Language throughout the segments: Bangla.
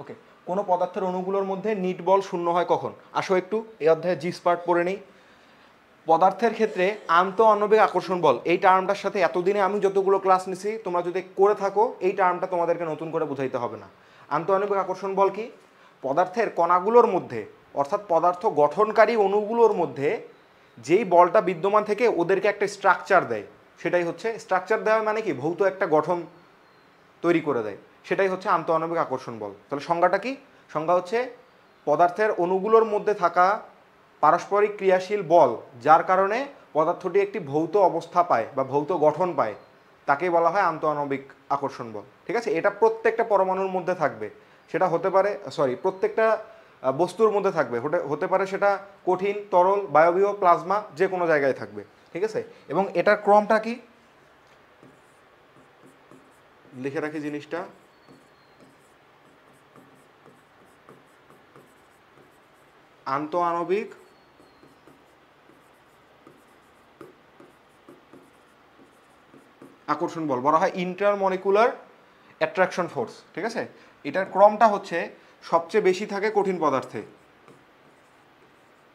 ওকে, কোনো পদার্থের অণুগুলোর মধ্যে নিট বল শূন্য হয় কখন? আসো একটু এই অধ্যায়ে জি স্পার্ট পড়ে নেই। পদার্থের ক্ষেত্রে আন্ত আণবিক আকর্ষণ বল, এই টার্মটার সাথে এতদিনে আমি যতগুলো ক্লাস নিছি তোমরা যদি করে থাকো এই টার্মটা তোমাদেরকে নতুন করে বুঝাইতে হবে না। আন্ত আণবিক আকর্ষণ বল কি? পদার্থের কণাগুলোর মধ্যে অর্থাৎ পদার্থ গঠনকারী অণুগুলোর মধ্যে যেই বলটা বিদ্যমান থেকে ওদেরকে একটা স্ট্রাকচার দেয়, সেটাই হচ্ছে স্ট্রাকচার দেওয়া মানে কি, ভৌত একটা গঠন তৈরি করে দেয়, সেটাই হচ্ছে আন্ত আণবিক আকর্ষণ বল। তাহলে সংজ্ঞাটা কি? সংজ্ঞা হচ্ছে পদার্থের অণুগুলোর মধ্যে থাকা পারস্পরিক ক্রিয়াশীল বল যার কারণে পদার্থটি একটি ভৌত অবস্থা পায় বা ভৌত গঠন পায়, তাকেই বলা হয় আন্ত আণবিক আকর্ষণ বল। ঠিক আছে, এটা প্রত্যেকটা পরমাণুর মধ্যে থাকবে, সেটা হতে পারে প্রত্যেকটা বস্তুর মধ্যে থাকবে, হতে পারে সেটা কঠিন, তরল, বায়বীয়, প্লাজমা, যে কোনো জায়গায় থাকবে। ঠিক আছে, এবং এটার ক্রমটা কি লিখে রাখি জিনিসটা। আন্ত আণবিক আকর্ষণ বল বলা হয় ইন্টারমলিকুলার অ্যাট্রাকশন ফোর্স। ঠিক আছে, এটার ক্রমটা হচ্ছে সবচেয়ে বেশি থাকে কঠিন পদার্থে,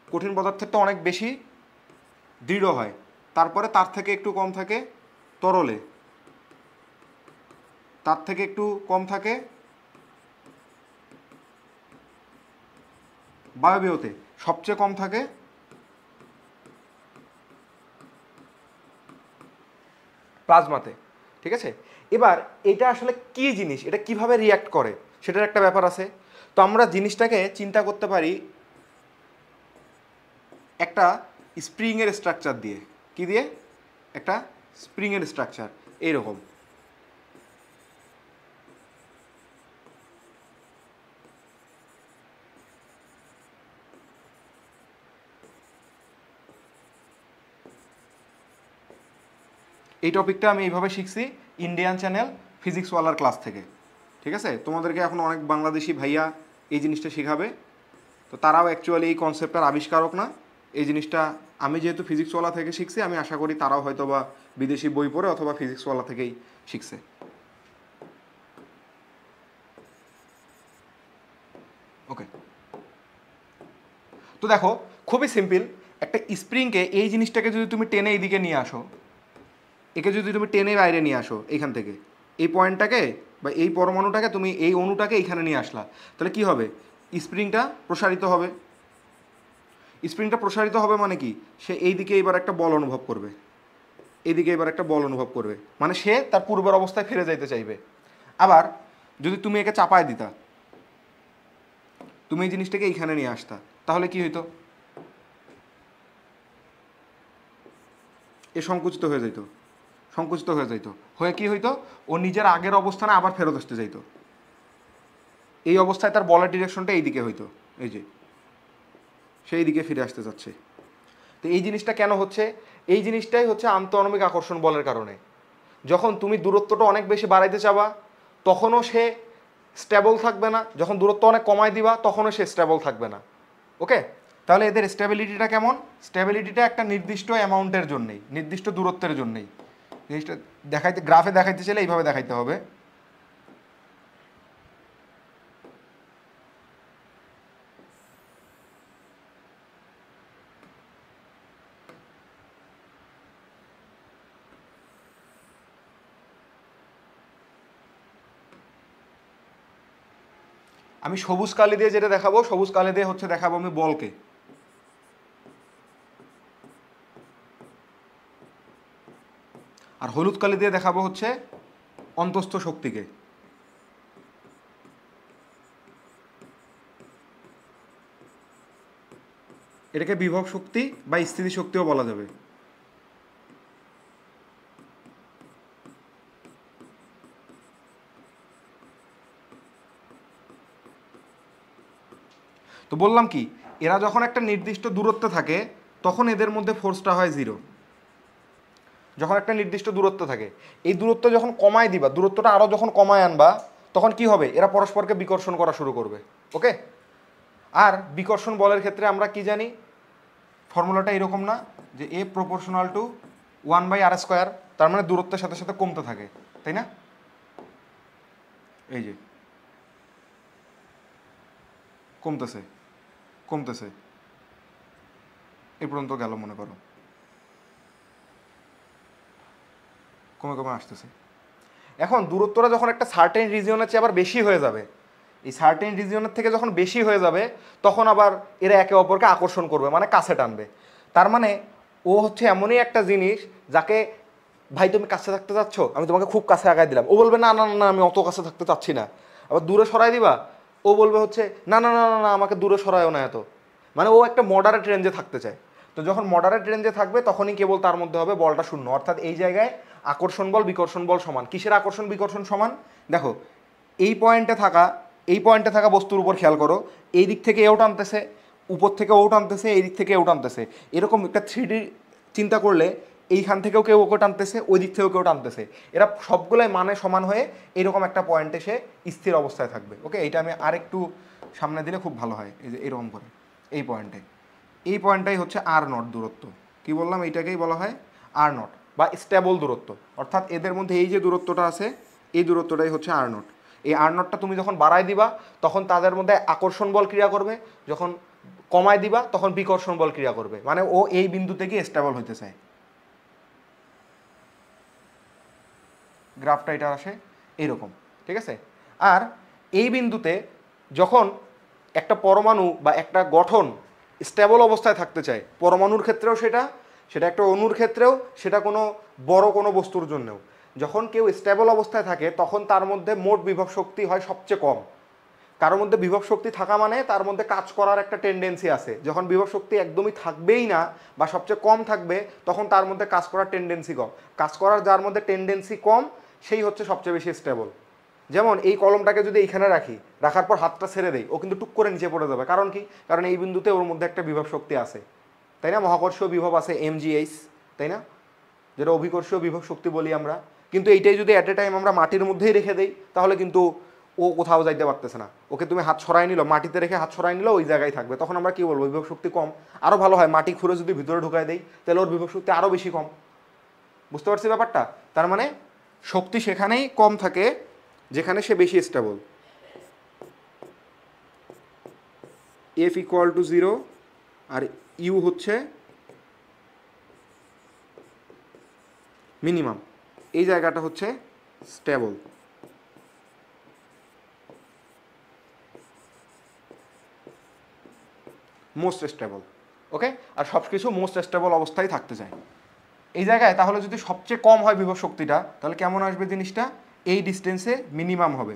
কঠিন পদার্থেরটা অনেক বেশি দৃঢ় হয়, তারপরে তার থেকে একটু কম থাকে তরলে, তার থেকে একটু কম থাকে বায়বীয়তে, সবচেয়ে কম থাকে প্লাজমাতে। ঠিক আছে, এবার এটা আসলে কি জিনিস, এটা কিভাবে রিয়াক্ট করে সেটার একটা ব্যাপার আছে। তো আমরা জিনিসটাকে চিন্তা করতে পারি একটা স্প্রিংয়ের স্ট্রাকচার দিয়ে। কি দিয়ে? একটা স্প্রিংয়ের স্ট্রাকচার এইরকম। এই টপিকটা আমি এইভাবে শিখছি ইন্ডিয়ান চ্যানেল ফিজিক্সওয়ালার ক্লাস থেকে। ঠিক আছে, তোমাদেরকে এখন অনেক বাংলাদেশি ভাইয়া এই জিনিসটা শেখাবে, তো তারাও অ্যাকচুয়ালি এই কনসেপ্টটার আবিষ্কারক না। এই জিনিসটা আমি যেহেতু ফিজিক্সওয়ালা থেকে শিখছি, আমি আশা করি তারাও হয়তো বা বিদেশি বই পড়ে অথবা ফিজিক্সওয়ালা থেকেই শিখছে। ওকে, তো দেখো খুবই সিম্পল, একটা স্প্রিংকে এই জিনিসটাকে যদি তুমি টেনে এইদিকে নিয়ে আসো, একে যদি তুমি টেনে বাইরে নিয়ে আসো এইখান থেকে, এই পয়েন্টটাকে বা এই পরমাণুটাকে তুমি এই অণুটাকে এইখানে নিয়ে আসলা, তাহলে কি হবে? স্প্রিংটা প্রসারিত হবে। স্প্রিংটা প্রসারিত হবে মানে কি, সে এইদিকে এবার একটা বল অনুভব করবে, এইদিকে এবার একটা বল অনুভব করবে, মানে সে তার পূর্বের অবস্থায় ফিরে যাইতে চাইবে। আবার যদি তুমি একে চাপায় দিতা, তুমি এই জিনিসটাকে এইখানে নিয়ে আসতা, তাহলে কি হইতো? এ সংকুচিত হয়ে যাইতো, সংকুচিত হয়ে যাইতো, হয়ে কি হইতো? ও নিজের আগের অবস্থানে আবার ফেরত আসতে যাইতো। এই অবস্থায় তার বলের ডিরেকশনটা এইদিকে হইতো, এই যে সেই দিকে ফিরে আসতে যাচ্ছে। তো এই জিনিসটা কেন হচ্ছে? এই জিনিসটাই হচ্ছে আন্তঃআণবিক আকর্ষণ বলের কারণে। যখন তুমি দূরত্বটা অনেক বেশি বাড়াইতে চাবা তখনও সে স্টেবল থাকবে না, যখন দূরত্ব অনেক কমাই দিবা তখনও সে স্টেবল থাকবে না। ওকে, তাহলে এদের স্টেবিলিটিটা কেমন? স্টেবিলিটিটা একটা নির্দিষ্ট অ্যামাউন্টের জন্যই, নির্দিষ্ট দূরত্বের জন্যই। জিনিসটা দেখাইতে, গ্রাফে দেখাইতে চাইলে এইভাবে দেখাইতে হবে। আমি সবুজ কালি দিয়ে যেটা দেখাবো, সবুজ কালি দিয়ে হচ্ছে দেখাবো আমি বলকে, আর হলুদ কালি দিয়ে দেখাবো হচ্ছে অন্তস্থ শক্তিকে। এটাকে বিভব শক্তি বা স্থিতি শক্তিও বলা যাবে। তো বললাম কি, এরা যখন একটা নির্দিষ্ট দূরত্বে থাকে তখন এদের মধ্যে ফোর্সটা হয় জিরো। যখন একটা নির্দিষ্ট দূরত্ব থাকে, এই দূরত্ব যখন কমায় দিবা, দূরত্বটা আরও যখন কমায় আনবা, তখন কি হবে? এরা পরস্পরকে বিকর্ষণ করা শুরু করবে। ওকে, আর বিকর্ষণ বলের ক্ষেত্রে আমরা কি জানি? ফর্মুলাটা এরকম না যে এ প্রপোর্শনাল টু 1/r², তার মানে দূরত্বের সাথে সাথে কমতে থাকে, তাই না? এই যে কমতেছে কমতেছে, এ পর্যন্ত গেল মনে করো, কমে কমে আসতেছে। এখন দূরত্বটা যখন একটা সার্টেন রিজিয়নের চেয়ে আবার বেশি হয়ে যাবে, এই সার্টেন রিজিয়নের থেকে যখন বেশি হয়ে যাবে তখন আবার এরা একে অপরকে আকর্ষণ করবে, মানে কাছে টানবে। তার মানে ও হচ্ছে এমনই একটা জিনিস যাকে, ভাই তুমি কাছে থাকতে চাচ্ছ, আমি তোমাকে খুব কাছে আগায় দিলাম, ও বলবে না না না আমি অত কাছে থাকতে চাচ্ছি না। আবার দূরে সরাই দিবা, ও বলবে হচ্ছে না না না না না আমাকে দূরে সরায়ও না এত। মানে ও একটা মডারেট রেঞ্জে থাকতে চায়। তো যখন মডারেট রেঞ্জে থাকবে তখনই কেবল তার মধ্যে হবে বলটা শূন্য, অর্থাৎ এই জায়গায় আকর্ষণ বল বিকর্ষণ বল সমান। কিসের আকর্ষণ বিকর্ষণ সমান? দেখো এই পয়েন্টে থাকা, এই পয়েন্টে থাকা বস্তুর উপর খেয়াল করো, এই দিক থেকে এও টানতেছে, উপর থেকে ও টানতেছে, এই দিক থেকে এও টানতেছে। এরকম একটা 3D চিন্তা করলে এইখান থেকেও কেউ ওকে টানতেছে, ওই দিক থেকেও কেউ টানতেছে, এরা সবগুলোই মানে সমান হয়ে এরকম একটা পয়েন্টে সে স্থির অবস্থায় থাকবে। ওকে, এইটা আমি আরেকটু সামনে দিলে খুব ভালো হয়। এই যে এরকম করে এই পয়েন্টে, এই পয়েন্টটাই হচ্ছে আর নট দূরত্ব। কি বললাম? এইটাকেই বলা হয় আর নট বা স্টেবল দূরত্ব। অর্থাৎ এদের মধ্যে এই যে দূরত্বটা আছে, এই দূরত্বটাই হচ্ছে আর নট। এই আর নটটা তুমি যখন বাড়ায় দিবা তখন তাদের মধ্যে আকর্ষণ বল ক্রিয়া করবে, যখন কমায় দিবা তখন বিকর্ষণ বল ক্রিয়া করবে। মানে ও এই বিন্দুতে গিয়ে স্টেবল হইতে চায়। গ্রাফটা এটা আসে এরকম, ঠিক আছে? আর এই বিন্দুতে যখন একটা পরমাণু বা একটা গঠন স্টেবল অবস্থায় থাকতে চায়, পরমাণুর ক্ষেত্রেও সেটা, সেটা একটা অণুর ক্ষেত্রেও, সেটা কোনো বড় কোনো বস্তুর জন্যও, যখন কেউ স্টেবল অবস্থায় থাকে তখন তার মধ্যে মোট বিভব শক্তি হয় সবচেয়ে কম। কারোর মধ্যে বিভব শক্তি থাকা মানে তার মধ্যে কাজ করার একটা টেন্ডেন্সি আছে। যখন বিভব শক্তি একদমই থাকবেই না বা সবচেয়ে কম থাকবে তখন তার মধ্যে কাজ করার টেন্ডেন্সি কম। কাজ করার যার মধ্যে টেন্ডেন্সি কম সেই হচ্ছে সবচেয়ে বেশি স্টেবল। যেমন এই কলমটাকে যদি এইখানে রাখি, রাখার পর হাতটা ছেড়ে দেই, ও কিন্তু টুক করে নিচে পড়ে যাবে। কারণ কি? কারণ এই বিন্দুতে ওর মধ্যে একটা বিভব শক্তি আছে, তাই না? মহাকর্ষীয় বিভব আছে mgh, তাই না? যেটা অভিকর্ষীয় বিভব শক্তি বলি আমরা। কিন্তু এইটাই যদি অ্যাট এ টাইম আমরা মাটির মধ্যেই রেখে দেই তাহলে কিন্তু ও কোথাও যাইতে পারতেছে না। ওকে তুমি হাত সরাই নিল, মাটিতে রেখে হাত সরাই নিল, ওই জায়গায় থাকবে। তখন আমরা কি বলবো? বিভব শক্তি কম। আরও ভালো হয় মাটি খুঁড়ে যদি ভিতরে ঢুকাই দেই তাহলে ওর বিভব শক্তি আরও বেশি কম। বুঝতে পারছি ব্যাপারটা? তার মানে শক্তি সেখানেই কম থাকে যেখানে সে বেশি স্টেবল। এফ ইকুয়াল টু 0 আর ইউ হচ্ছে মিনিমাম, এই জায়গাটা হচ্ছে স্টেবল। Most stable. ওকে, আর সব কিছু মোস্ট স্টেবল অবস্থায় থাকতে চায় এই জায়গায়। তাহলে যদি সবচেয়ে কম হয় বিভব শক্তিটা তাহলে কেমন আসবে জিনিসটা? এই ডিস্টেন্সে মিনিমাম হবে।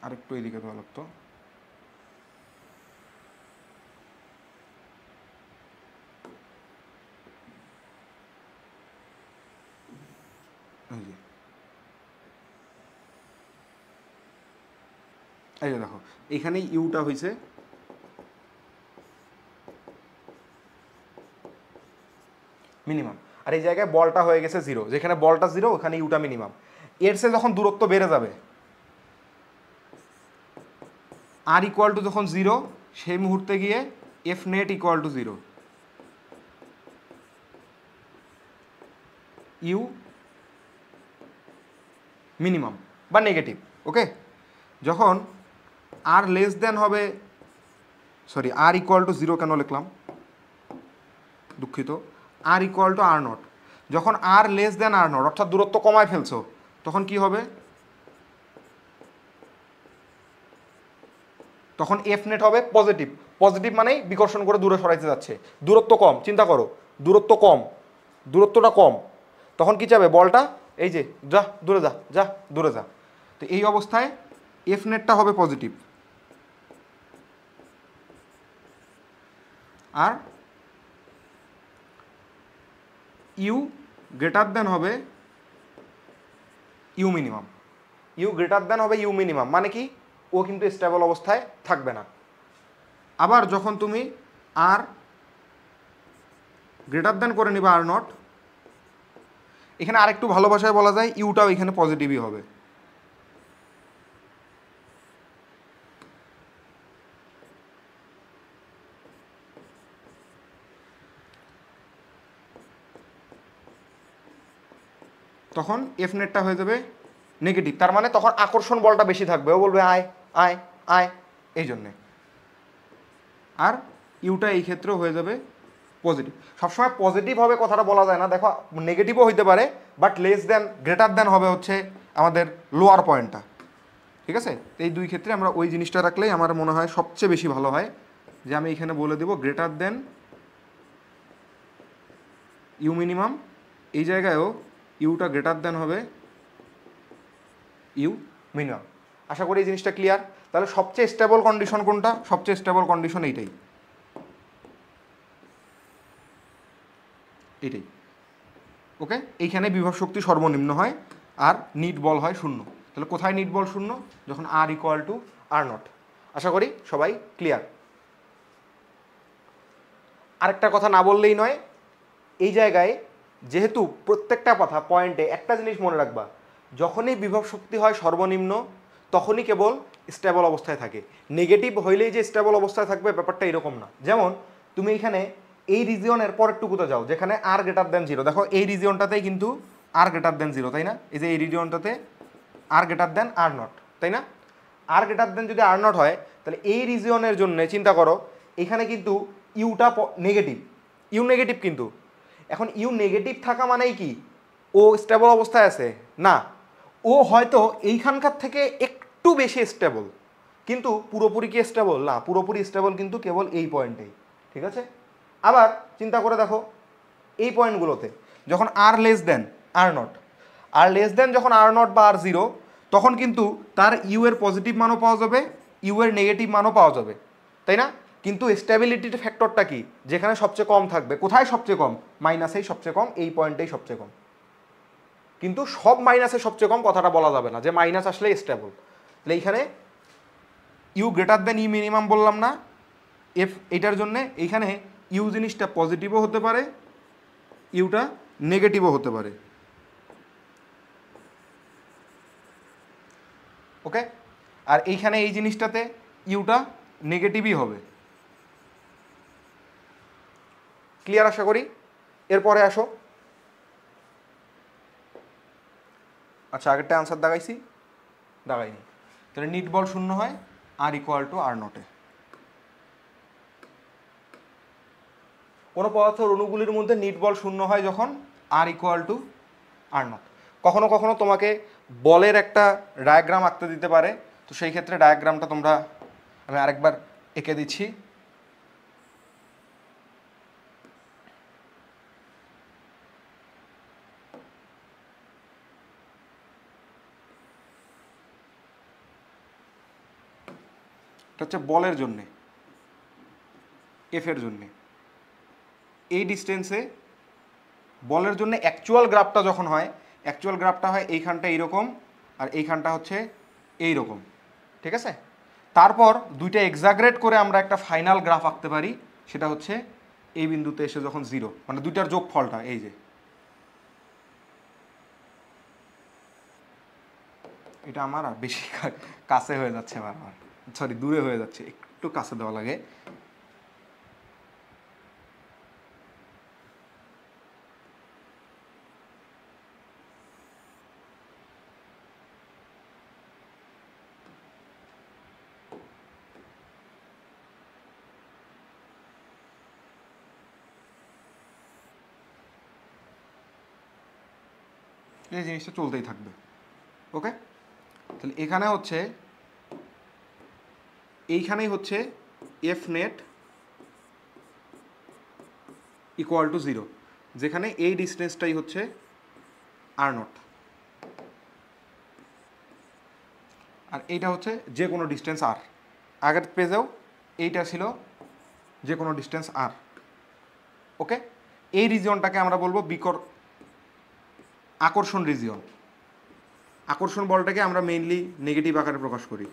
আরেকটু এদিকে দেওয়া লাগতো। এই যে দেখো এইখানে ইউটা হয়েছে মিনিমাম, আর এই জায়গায় বলটা হয়ে গেছে 0। যেখানে বলটা 0 ওখানে ইউটা মিনিমাম। এর সে যখন দূরত্ব বেড়ে যাবে, আর ইকুয়াল টু যখন 0, সেই মুহূর্তে গিয়ে F net equal to 0, U minimum বা নেগেটিভ। ওকে, যখন আর লেস দেন হবে, সরি আর ইকুয়াল টু 0 কেন লিখলাম, দুঃখিত, আর ইকুয়াল টু আর নট। যখন আর লেস দেন আর নট অর্থাৎ দূরত্ব কমায় ফেলছো তখন কি হবে? তখন এফ নেট হবে পজিটিভ। পজিটিভ মানেই বিকর্ষণ করে দূরে সরাইতে যাচ্ছে। দূরত্ব কম, চিন্তা করো, দূরত্ব কম, দূরত্বটা কম, তখন কি চাবে? বলটা এই যে যা দূরে যা, যা দূরে যা। তো এই অবস্থায় এফ নেটটা হবে পজিটিভ, আর ইউ গ্রেটার দেন হবে U minimum. U greater than হবে ইউ মিনিমাম মানে কি? ও কিন্তু স্টেবল অবস্থায় থাকবে না। আবার যখন তুমি আর গ্রেটার দেন করে নিবা আর নট, এখানে আরেকটু ভালো ভাষায় বলা যায় ইউটাও এখানে পজিটিভই হবে। তখন এফ নেটটা হয়ে যাবে নেগেটিভ, তার মানে তখন আকর্ষণ বলটা বেশি থাকবে, ও বলবে আয় আয় আয়, এই জন্যে। আর ইউটা এই ক্ষেত্রেও হয়ে যাবে পজিটিভ। সবসময় পজিটিভ হবে কথাটা বলা যায় না, দেখো নেগেটিভও হইতে পারে, but less than greater than হবে হচ্ছে আমাদের লোয়ার পয়েন্টটা, ঠিক আছে। এই দুই ক্ষেত্রে আমরা ওই জিনিসটা রাখলেই আমার মনে হয় সবচেয়ে বেশি ভালো হয়, যে আমি এখানে বলে দেব গ্রেটার দেন ইউ মিনিমাম, এই জায়গায়ও ইউটা গ্রেটার দেন হবে ইউ মিনিমাম। আশা করি এই জিনিসটা ক্লিয়ার। তাহলে সবচেয়ে স্টেবল কন্ডিশন কোনটা? সবচেয়ে স্টেবল কন্ডিশন এইটাই, এটাই। ওকে, এইখানে বিভব শক্তি সর্বনিম্ন হয় আর নিট বল হয় শূন্য। তাহলে কোথায় নিট বল শূন্য? যখন আর ইকুয়াল টু আর নট। আশা করি সবাই ক্লিয়ার। আরেকটা কথা না বললেই নয়, এই জায়গায় যেহেতু প্রত্যেকটা কথা পয়েন্টে একটা জিনিস মনে রাখবা, যখনই বিভব শক্তি হয় সর্বনিম্ন তখনই কেবল স্টেবল অবস্থায় থাকে। নেগেটিভ হইলেই যে স্টেবল অবস্থায় থাকবে ব্যাপারটা এরকম না। যেমন তুমি এখানে এই রিজিয়নের পরের টুকুতে যাও যেখানে আর গ্রেটার দেন জিরো, দেখো এই রিজিয়নটাতেই কিন্তু আর গ্রেটার দেন জিরো, তাই না? এই যে এই রিজিয়নটাতে আর গ্রেটার দেন আর নট, তাই না? আর গ্রেটার দেন যদি আর নট হয়, তাহলে এই রিজিয়নের জন্য চিন্তা করো, এখানে কিন্তু ইউটা নেগেটিভ, ইউ নেগেটিভ কিন্তু। এখন ইউ নেগেটিভ থাকা মানেই কি ও স্টেবল অবস্থায় আছে? না, ও হয়তো এইখানকার থেকে একটু বেশি স্টেবল, কিন্তু পুরোপুরি কি স্টেবল না, পুরোপুরি স্টেবল কিন্তু কেবল এই পয়েন্টেই, ঠিক আছে। আবার চিন্তা করে দেখো এই পয়েন্টগুলোতে যখন আর less than r naught, r less than যখন আর নট বা আর জিরো, তখন কিন্তু তার ইউ এর পজিটিভ মানও পাওয়া যাবে, ইউ এর নেগেটিভ মানও পাওয়া যাবে, তাই না? কিন্তু স্টেবিলিটির ফ্যাক্টরটা কি? যেখানে সবচেয়ে কম থাকবে, কোথায় সবচেয়ে কম? মাইনাসেই সবচেয়ে কম, এই পয়েন্টেই সবচেয়ে কম। কিন্তু সব মাইনাসে সবচেয়ে কম কথাটা বলা যাবে না যে মাইনাস আসলে স্টেবল। তাহলে এইখানে U greater than E minimum বললাম না এফ, এইটার জন্যে এইখানে ইউ জিনিসটা পজিটিভও হতে পারে, ইউটা নেগেটিভও হতে পারে। ওকে, আর এইখানে এই জিনিসটাতে ইউটা নেগেটিভই হবে। ক্লিয়ার আশা করি। এরপরে আসো, আচ্ছা আগেরটা আনসার দাগাইছি, দাগাইনি। তাহলে নিট বল শূন্য হয় আর ইকুয়াল টু আর নটে। কোনো পদার্থের অণুগুলির মধ্যে নিট বল শূন্য হয় যখন আর ইকুয়াল টু আর নট। কখনো কখনো তোমাকে বলের একটা ডায়াগ্রাম আঁকতে দিতে পারে, তো সেই ক্ষেত্রে ডায়াগ্রামটা তোমরা আমি আরেকবার এঁকে দিচ্ছি। এটা হচ্ছে বলের জন্যে, এফ এর জন্যে এই ডিস্টেন্সে বলের জন্য অ্যাকচুয়াল গ্রাফটা যখন হয়, অ্যাকচুয়াল গ্রাফটা হয় এইখানটা এইরকম আর এইখানটা হচ্ছে এইরকম, ঠিক আছে। তারপর দুইটা এক্সাগ্রেট করে আমরা একটা ফাইনাল গ্রাফ আঁকতে পারি, সেটা হচ্ছে এই বিন্দুতে এসে যখন জিরো, মানে দুইটার যোগফলটা এই যে, এটা আমার আর বেশি কাছে হয়ে যাচ্ছে বারবার, সরি দূরে হয়ে যাচ্ছে, একটু কাছে দেওয়া লাগে। এই জিনিসটা চলতেই থাকবে। ওকে, তাহলে এখানে হচ্ছে এইখানেই হচ্ছে F net equal two zero, যেখানে এই ডিস্টেন্সটাই হচ্ছে আর নট, আর এইটা হচ্ছে যে কোনো ডিস্টেন্স আর। আগের পেজেও এইটা ছিল যে কোনো ডিস্টেন্স আর। ওকে, এই রিজিয়নটাকে আমরা বলবো আকর্ষণ রিজিয়ন। আকর্ষণ বলটাকে আমরা মেইনলি নেগেটিভ আকারে প্রকাশ করি,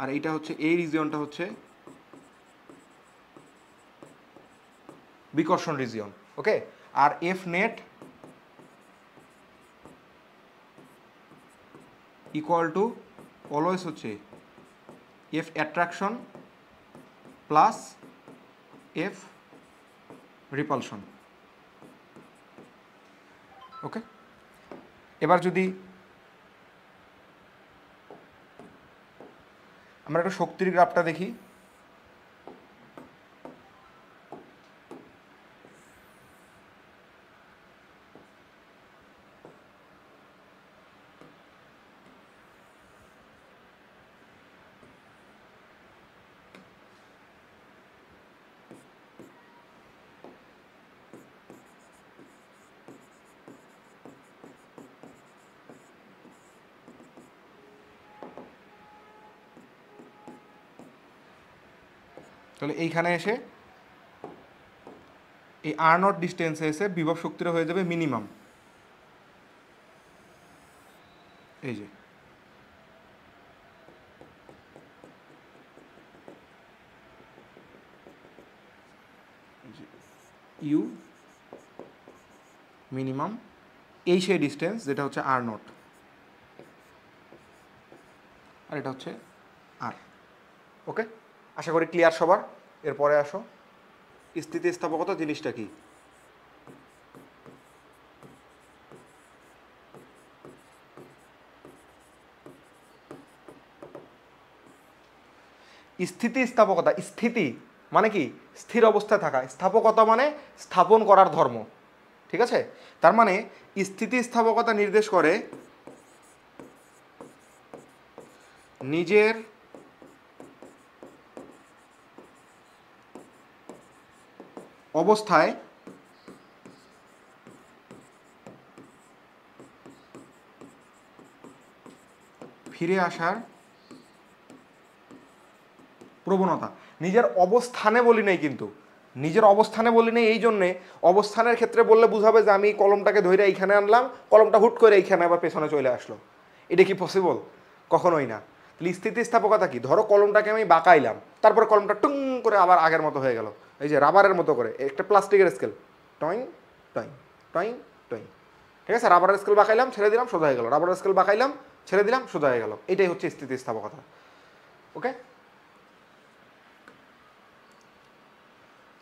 আর এইটা হচ্ছে এই রিজিয়নটা হচ্ছে বিকর্ষণ রিজিয়ন। ওকে, আর F net equal to always হচ্ছে F attraction plus F repulsion. Okay, এবার যদি আমরা একটা শক্তির গ্রাফটা দেখি, তাহলে এইখানে এসে এই আর নট ডিস্টেন্সে এসে বিভব শক্তিটা হয়ে যাবে মিনিমাম। এই যে ইউ মিনিমাম, এই সেই ডিস্টেন্স যেটা হচ্ছে আর নট, আর এটা হচ্ছে আর। ওকে, আশা করি ক্লিয়ার সবার। এরপরে আসো স্থিতিস্থাপকতা জিনিসটা কি। স্থিতিস্থাপকতা, স্থিতি মানে কি স্থির অবস্থায় থাকা, স্থাপকতা মানে স্থাপন করার ধর্ম, ঠিক আছে। তার মানে স্থিতিস্থাপকতা নির্দেশ করে নিজের অবস্থায় ফিরে আসার প্রবণতা। নিজের অবস্থানে বলি নেই, কিন্তু নিজের অবস্থানে বলি নেই এই জন্যে, অবস্থানের ক্ষেত্রে বললে বুঝাবে যে আমি কলমটাকে ধরে এইখানে আনলাম, কলমটা হুট করে এইখানে আবার পেছনে চলে আসলো, এটা কি পসিবল? কখনোই না। তাহলে স্থিতিস্থাপকতা কি, ধরো কলমটাকে আমি বাঁকাইলাম, তারপরে কলমটা টুং করে আবার আগের মতো হয়ে গেল, এই যে রাবারের মতো করে, একটা প্লাস্টিকের স্কেল, টয়িং টয়িং টয়িং টয়িং, ঠিক আছে। রাবারের স্কেল বাঁকাইলাম, ছেড়ে দিলাম, সোজা হয়ে গেল, রাবারের স্কেল বাঁকাইলাম, ছেড়ে দিলাম, সোজা হয়ে গেল, এটাই হচ্ছে স্থিতিস্থাপকতা। ওকে,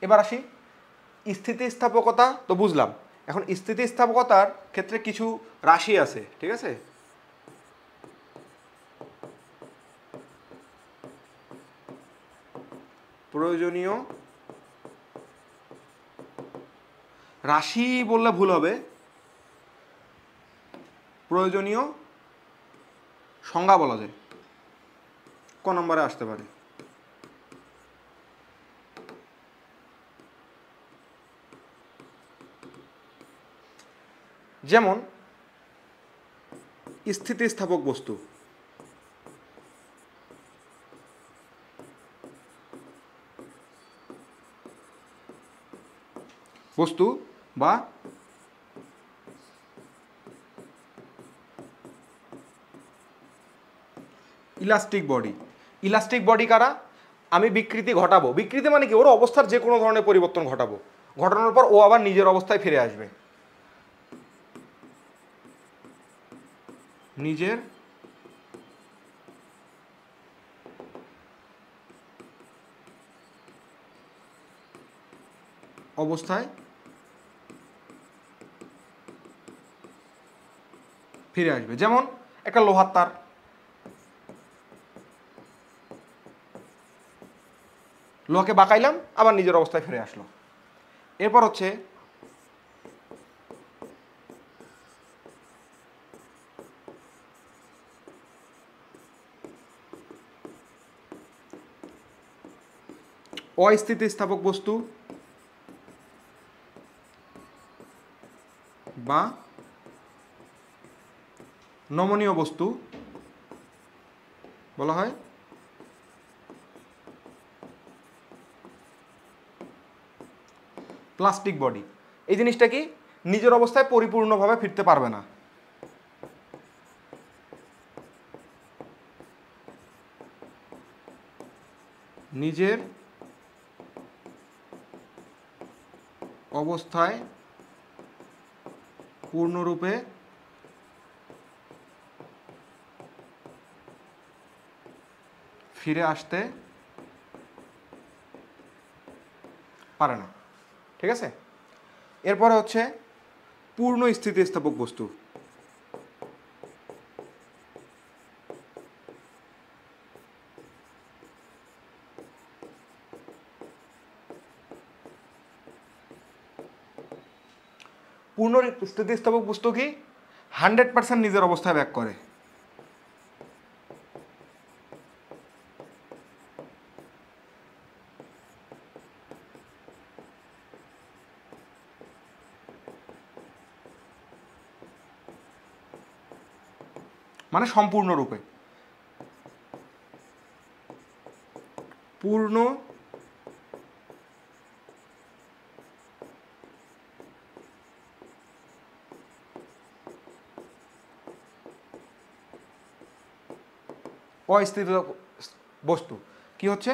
এবার আসি স্থিতিস্থাপকতা তো বুঝলাম। এখন স্থিতিস্থাপকতার ক্ষেত্রে কিছু রাশি আছে, ঠিক আছে। প্রয়োজনীয় রাশি বললে ভুল হবে, প্রয়োজনীয় সংজ্ঞা বলা যায়। ক নম্বরে আসতে পারে? যেমন স্থিতিস্থাপক বস্তু, বস্তু বা ইলাস্টিক বডি। ইলাস্টিক বডি কারা? আমি বিকৃতি ঘটাবো, বিকৃতি মানে কি, ওর অবস্থার যে কোনো ধরনের পরিবর্তন ঘটাবো, ঘটানোর পর ও আবার নিজের অবস্থায় ফিরে আসবে, নিজের অবস্থায় ফিরে আসবে। যেমন একটা লোহার তার, লোহাকে বাঁকাইলাম, আবার নিজের অবস্থায় ফিরে আসলো। এরপর হচ্ছে অস্থিতিস্থাপক বস্তু বা নমনীয় বস্তু বলা হয়। প্লাস্টিক বডি, এই জিনিসটা কি, নিজের অবস্থায় পরিপূর্ণভাবে ফিরতে পারবে না, নিজের অবস্থায় পূর্ণরূপে ফিরে আসতে পারে না, ঠিক আছে। এরপরে হচ্ছে পূর্ণ স্থিতিস্থাপক বস্তু, পূর্ণ স্থিতিস্থাপক বস্তু কি 100% নিজের অবস্থায় ব্যাক করে। মানে সম্পূর্ণরূপে, পূর্ণ অস্থিত বস্তু কি হচ্ছে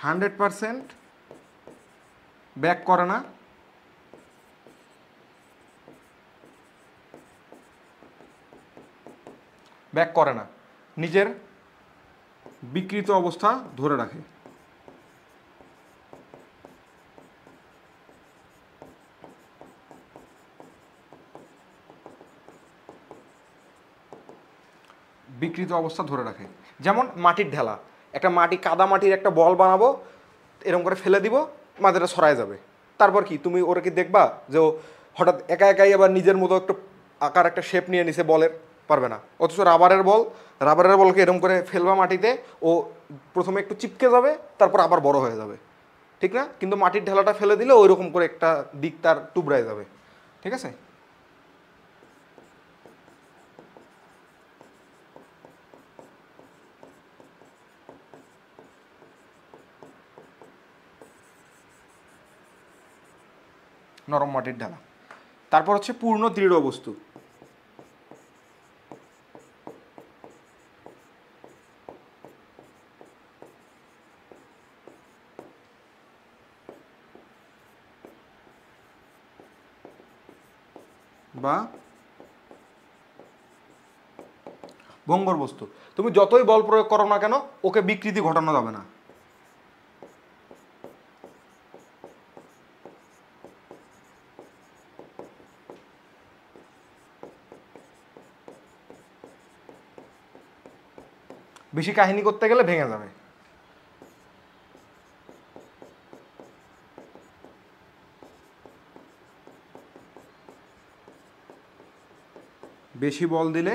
100% ব্যাক করে না, ব্যাক করে না, নিজের বিকৃত অবস্থা ধরে রাখে। বিকৃত অবস্থা ধরে রাখে। যেমন মাটির ঢেলা, একটা কাদা মাটির একটা বল বানাবো, এরকম করে ফেলে দিব, মাটিটা ছড়ায় যাবে। তারপর কি তুমি ওরা কি দেখবা যে ও হঠাৎ একা একাই আবার নিজের মতো একটা আকার একটা শেপ নিয়ে নিছে বলের? পারবে না। অথচ রাবারের বলকে এরকম করে ফেলবা মাটিতে, ও প্রথমে একটু চিপকে যাবে, তারপর আবার বড় হয়ে যাবে, ঠিক না? কিন্তু মাটির ঢেলাটা ফেলে দিলে ওই রকম করে একটা দিক তার টুবড়ায় যাবে, ঠিক আছে? নরম মাটির ঢালা। তারপর হচ্ছে পূর্ণ দৃঢ় বস্তু। বা ভঙ্গুর বস্তু। তুমি যতই বল প্রয়োগ করো না কেন, ওকে বিকৃতি ঘটানো যাবে না। বেশি কাহিনী করতে গেলে ভেঙে যাবে। বেশি বল দিলে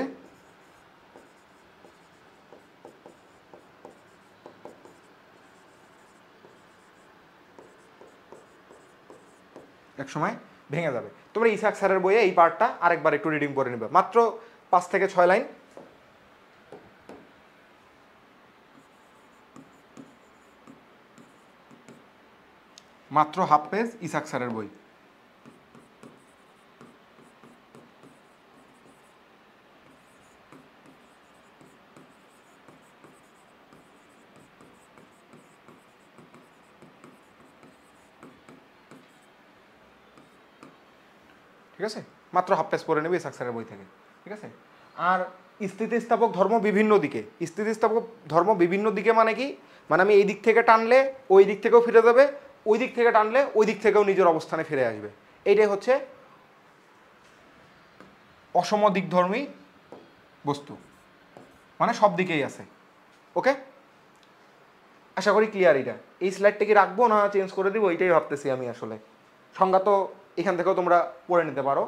এক সময় ভেঙে যাবে। তোমরা ইসাক স্যারের বইয়ে এই পার্টটা আরেকবার একটু রিডিং করে নেবে, মাত্র 5 থেকে 6 লাইন। মাত্র হাফ পেজ ইসাক স্যারের বই। ঠিক আছে, মাত্র হাফ পেজ পড়ে নেবে ইসাক স্যারের বই থেকে, ঠিক আছে? আর স্থিতিস্থাপক ধর্ম বিভিন্ন দিকে। স্থিতিস্থাপক ধর্ম বিভিন্ন দিকে মানে কি? মানে আমি এই দিক থেকে টানলে ওই দিক থেকেও ফিরে যাবে, ওই দিক থেকে টানলে ওই দিক থেকেও নিজের অবস্থানে ফিরে আসবে। এইটাই হচ্ছে অসম দিকধর্মী বস্তু, মানে সব দিকেই আছে। ওকে, আশা করি ক্লিয়ার। এটা এই স্লাইডটা কি রাখবো না চেঞ্জ করে দিব, এইটাই ভাবতেছি আমি। আসলে সংজ্ঞা তো এখান থেকেও তোমরা পড়ে নিতে পারো,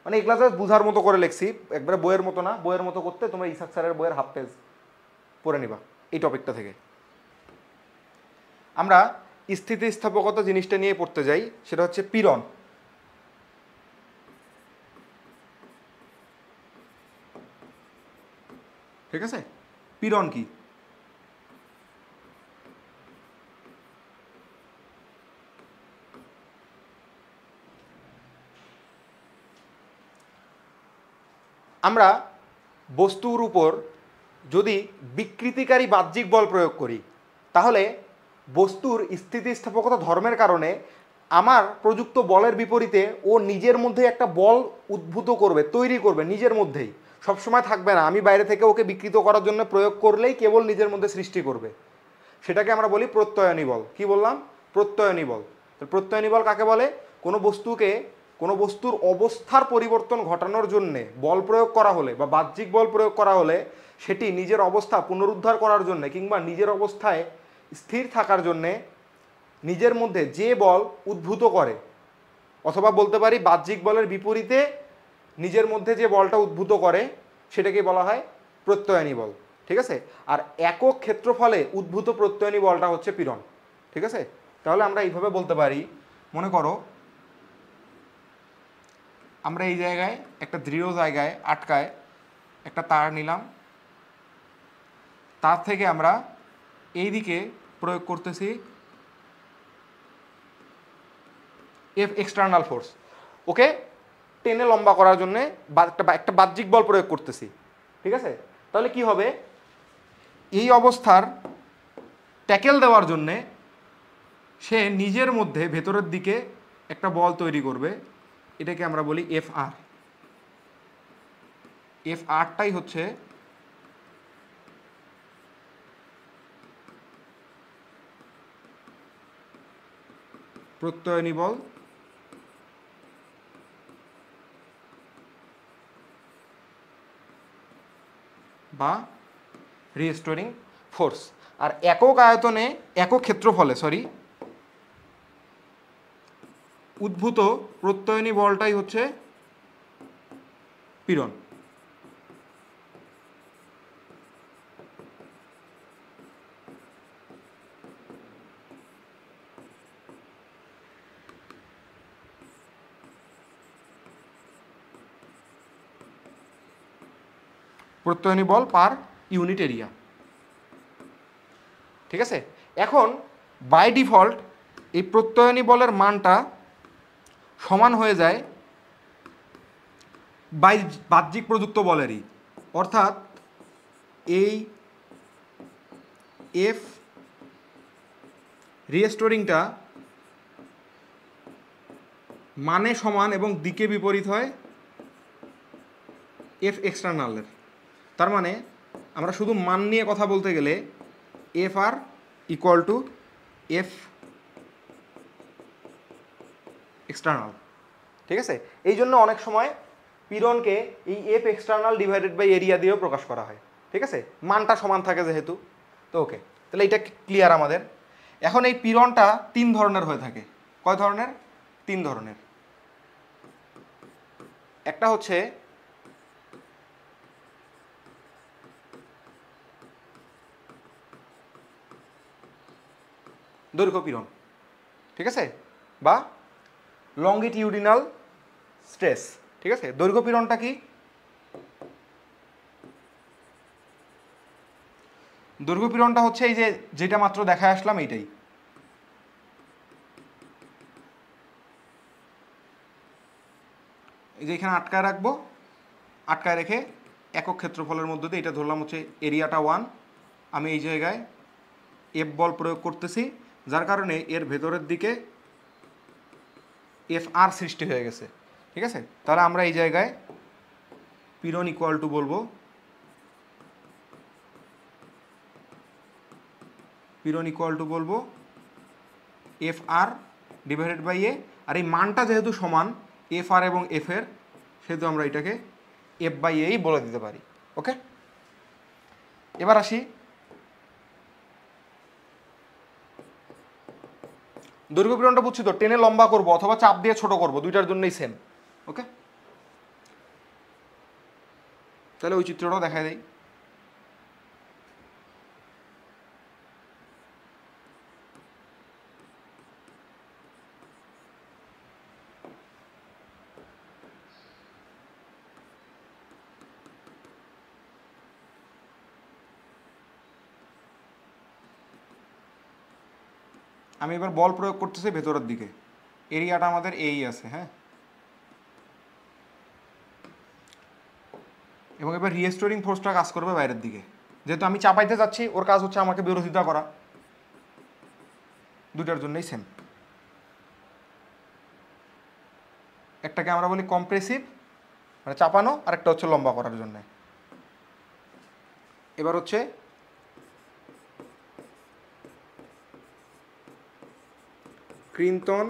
মানে এগুলা জাস্ট বুঝার মতো করে লিখছি, একবারে বইয়ের মতো না। বইয়ের মতো করতে তোমরা ইসাক স্যারের বইয়ের হাফ পেজ পড়ে নিবা এই টপিকটা থেকে। আমরা স্থিতিস্থাপকতা জিনিসটা নিয়ে পড়তে যাই, সেটা হচ্ছে পীড়ন। ঠিক আছে, পীড়ন কি? আমরা বস্তুর উপর যদি বিকৃতিকারী বাহ্যিক বল প্রয়োগ করি, তাহলে বস্তুর স্থিতিস্থাপকতা ধর্মের কারণে আমার প্রযুক্ত বলের বিপরীতে ও নিজের মধ্যে একটা বল উদ্ভূত করবে, তৈরি করবে নিজের মধ্যেই। সবসময় থাকবে না, আমি বাইরে থেকে ওকে বিকৃত করার জন্য প্রয়োগ করলেই কেবল নিজের মধ্যে সৃষ্টি করবে। সেটাকে আমরা বলি প্রত্যয়নী বল। কি বললাম? প্রত্যয়নী বল। প্রত্যয়নী বল কাকে বলে? কোনো বস্তুর অবস্থার পরিবর্তন ঘটানোর জন্যে বল প্রয়োগ করা হলে বা বাহ্যিক বল প্রয়োগ করা হলে সেটি নিজের অবস্থা পুনরুদ্ধার করার জন্যে কিংবা নিজের অবস্থায় স্থির থাকার জন্যে নিজের মধ্যে যে বল উদ্ভূত করে অথবা বলতে পারি বাহ্যিক বলের বিপরীতে নিজের মধ্যে যে বলটা উদ্ভূত করে সেটাকে বলা হয় প্রত্যয়নী বল। ঠিক আছে, আর একক ক্ষেত্রফলে উদ্ভূত প্রত্যয়নী বলটা হচ্ছে পীড়ন। ঠিক আছে, তাহলে আমরা এইভাবে বলতে পারি, মনে করো আমরা এই জায়গায় একটা দৃঢ় জায়গায় আটকায় একটা তার নিলাম, তার থেকে আমরা এই দিকে প্রয়োগ করতেছি এফ এক্সটার্নাল ফোর্স, ওকে টেনে লম্বা করার জন্য একটা বাহ্যিক বল প্রয়োগ করতেছি। ঠিক আছে, তাহলে কি হবে, এই অবস্থার ট্যাকেল দেওয়ার জন্যে সে নিজের মধ্যে ভেতরের দিকে একটা বল তৈরি করবে, এটাকে আমরা বলি এফ আর। এফ আরটাই হচ্ছে প্রত্যয়নী বল বা রিস্টোরিং ফোর্স। আর একক আয়তনে একক ক্ষেত্রফলে উদ্ভূত প্রত্যয়নী বলটাই হচ্ছে পীড়ন। প্রত্যয়নী বল পার ইউনিট এরিয়া। ঠিক আছে, এখন বাই ডিফল্ট এই প্রত্যয়নী বলের মানটা সমান হয়ে যায় বাহ্যিক প্রযুক্ত বলেরই, অর্থাৎ এই এফ রিস্টোরিংটা মানে সমান এবং দিকে বিপরীত হয় এফ এক্সটার্নালের। তার মানে আমরা শুধু মান নিয়ে কথা বলতে গেলে F R equal to F external. ঠিক আছে, এই জন্য অনেক সময় পীড়নকে এই F external divided by area দিয়েও প্রকাশ করা হয়। ঠিক আছে, মানটা সমান থাকে যেহেতু। তো ওকে, তাহলে এটা ক্লিয়ার আমাদের। এখন এই পীড়নটা 3 ধরনের হয়ে থাকে। কয় ধরনের? 3 ধরনের। একটা হচ্ছে দৈর্ঘ্য পীড়ন, ঠিক আছে, বা লঙ্গিটিউডিনাল স্ট্রেস। ঠিক আছে, দৈর্ঘ্য পীড়নটা কি? দৈর্ঘ্য পীড়নটা হচ্ছে এই যে যেটা মাত্র দেখায় আসলাম এইটাই। এই যে এখানে আটকায় রাখবো, আটকায় রেখে একক ক্ষেত্রফলের মধ্যে দিয়ে এটা ধরলাম হচ্ছে এরিয়াটা 1। আমি এই জায়গায় এফ বল প্রয়োগ করতেছি, যার কারণে এর ভেতরের দিকে এফ আর সৃষ্টি হয়ে গেছে। ঠিক আছে, তাহলে আমরা এই জায়গায় পীড়ন ইকুয়াল টু বলবো এফ আর ডিভাইডেড বাই এ। আর এই মানটা যেহেতু সমান এফ আর এবং এফ এর, সেহেতু আমরা এটাকে এফ বাই এই বলে দিতে পারি। ওকে, এবার আসি দৈর্ঘ্য পীড়নটা বুঝছি তো, টেনে লম্বা করব অথবা চাপ দিয়ে ছোট করব, দুইটার জন্যই সেম। ওকে, তাহলে ওই চিত্রটাও দেখায় দেই। আমি এবার বল প্রয়োগ করতেছি ভেতরের দিকে, এরিয়াটা আমাদের এই আছে। হ্যাঁ, এবং এবার রিস্টোরিং ফোর্সটা কাজ করবে বাইরের দিকে। যেহেতু আমি চাপাইতে যাচ্ছি, ওর কাজ হচ্ছে আমাকে বিরোধিতা করা। দুটার জন্যই সেম। একটাকে আমরা বলি কম্প্রেসিভ মানে চাপানো, আর একটা হচ্ছে লম্বা করার জন্য। এবার হচ্ছে ক্রিন্তন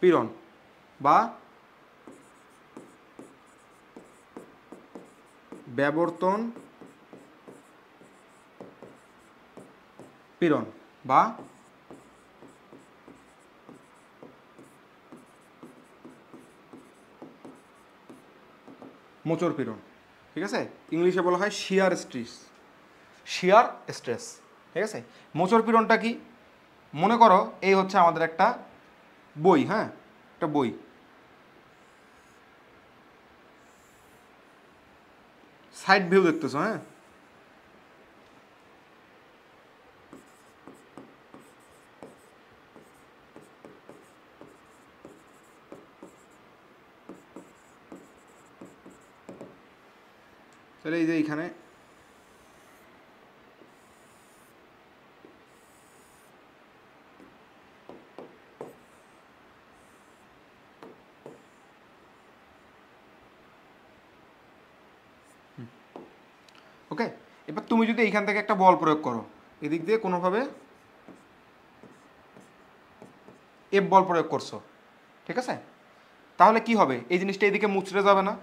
পীড়ন বা ব্যাবর্তন পীড়ন বা মোচড় পীড়ন, ঠিক আছে? ইংলিশে বলা হয় শিয়ার স্ট্রেস, শিয়ার স্ট্রেস, ঠিক আছে? মোচড় পীড়নটা কি? মনে করো এই হচ্ছে আমাদের একটা বই, হ্যাঁ, একটা বই, সাইড ভিউ দেখতেছো, হ্যাঁ, তাহলে এই যে এইখানে ওকে, এবার তুমি যদি এইখান থেকে একটা বল প্রয়োগ করো এদিক দিয়ে কোনোভাবে এফ বল প্রয়োগ করছো, ঠিক আছে? তাহলে কি হবে? এই জিনিসটা এদিকে মুচড়ে যাবে না?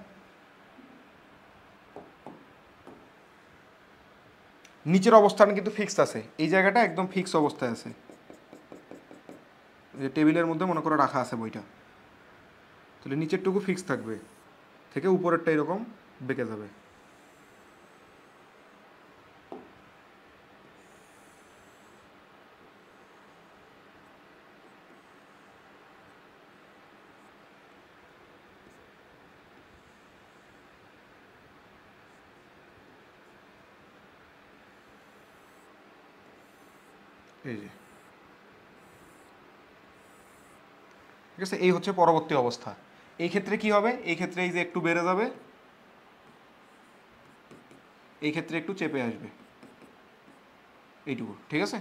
নিচের অবস্থান কিন্তু ফিক্সড আছে, এই জায়গাটা একদম ফিক্স অবস্থায় আছে, যে টেবিলের মধ্যে মনে করে রাখা আছে বইটা, তাহলে নিচেরটুকু ফিক্স থাকবে, থেকে উপরেরটা এরকম বেঁকে যাবে। এই যে, ঠিক আছে? এই হচ্ছে পরবর্তী অবস্থা। এই ক্ষেত্রে কি হবে? এই ক্ষেত্রে এই যে একটু বেড়ে যাবে, এই ক্ষেত্রে একটু চেপে আসবে, এইটুকু, ঠিক আছে?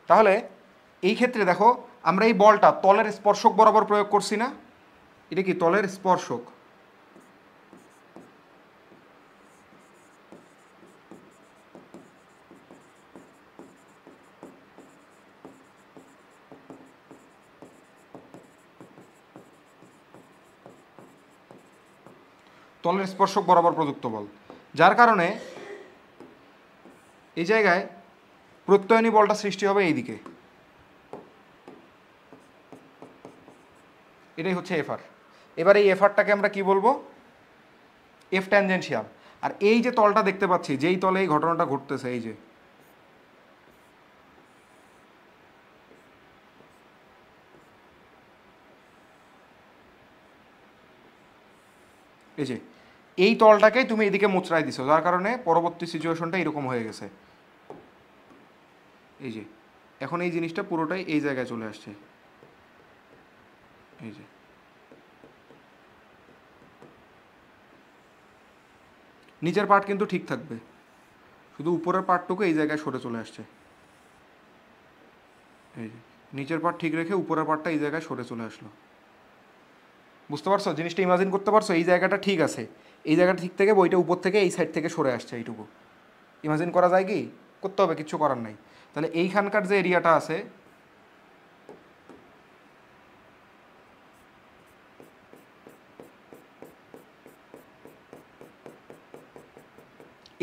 তাহলে এই ক্ষেত্রে দেখো আমরা এই বলটা তলের স্পর্শক বরাবর প্রয়োগ করছি না? এটা কি তলের স্পর্শক? তলের স্পর্শক বরাবর প্রযুক্ত বল, যার কারণে এই জায়গায় প্রত্যয়নী বলটা সৃষ্টি হবে এইদিকে, এটাই হচ্ছে এফআর। এবার এই এফআরটাকে আমরা কি বলবো? F tangential. আর এই যে তলটা দেখতে পাচ্ছি, যেই তলে এই ঘটনাটা ঘটতেছে, এই যে এই যে এই তলটাকেই তুমি এদিকে মুচড়াই দিছো, যার কারণে পরবর্তী সিচুয়েশনটা এরকম হয়ে গেছে। এই যে এখন এই জিনিসটা পুরোটাই এই জায়গায় চলে আসছে, এই যে নিচের পার্ট কিন্তু ঠিক থাকবে, শুধু উপরের পার্টটুকু এই জায়গায় সরে চলে আসছে। এই যে নিচের পার্ট ঠিক রেখে উপরের পার্টটা এই জায়গায় সরে চলে আসলো। বুঝতে পারছো জিনিসটা? ইমাজিন করতে পারছো? এই জায়গাটা ঠিক আছে, এই জায়গাটা ঠিক থেকে বইটা উপর থেকে এই সাইড থেকে সরে আসছে, এইটুকু ইমাজিন করা যায় কি? করতে হবে, কিচ্ছু করার নাই। তাহলে এইখানকার যে এরিয়াটা আছে,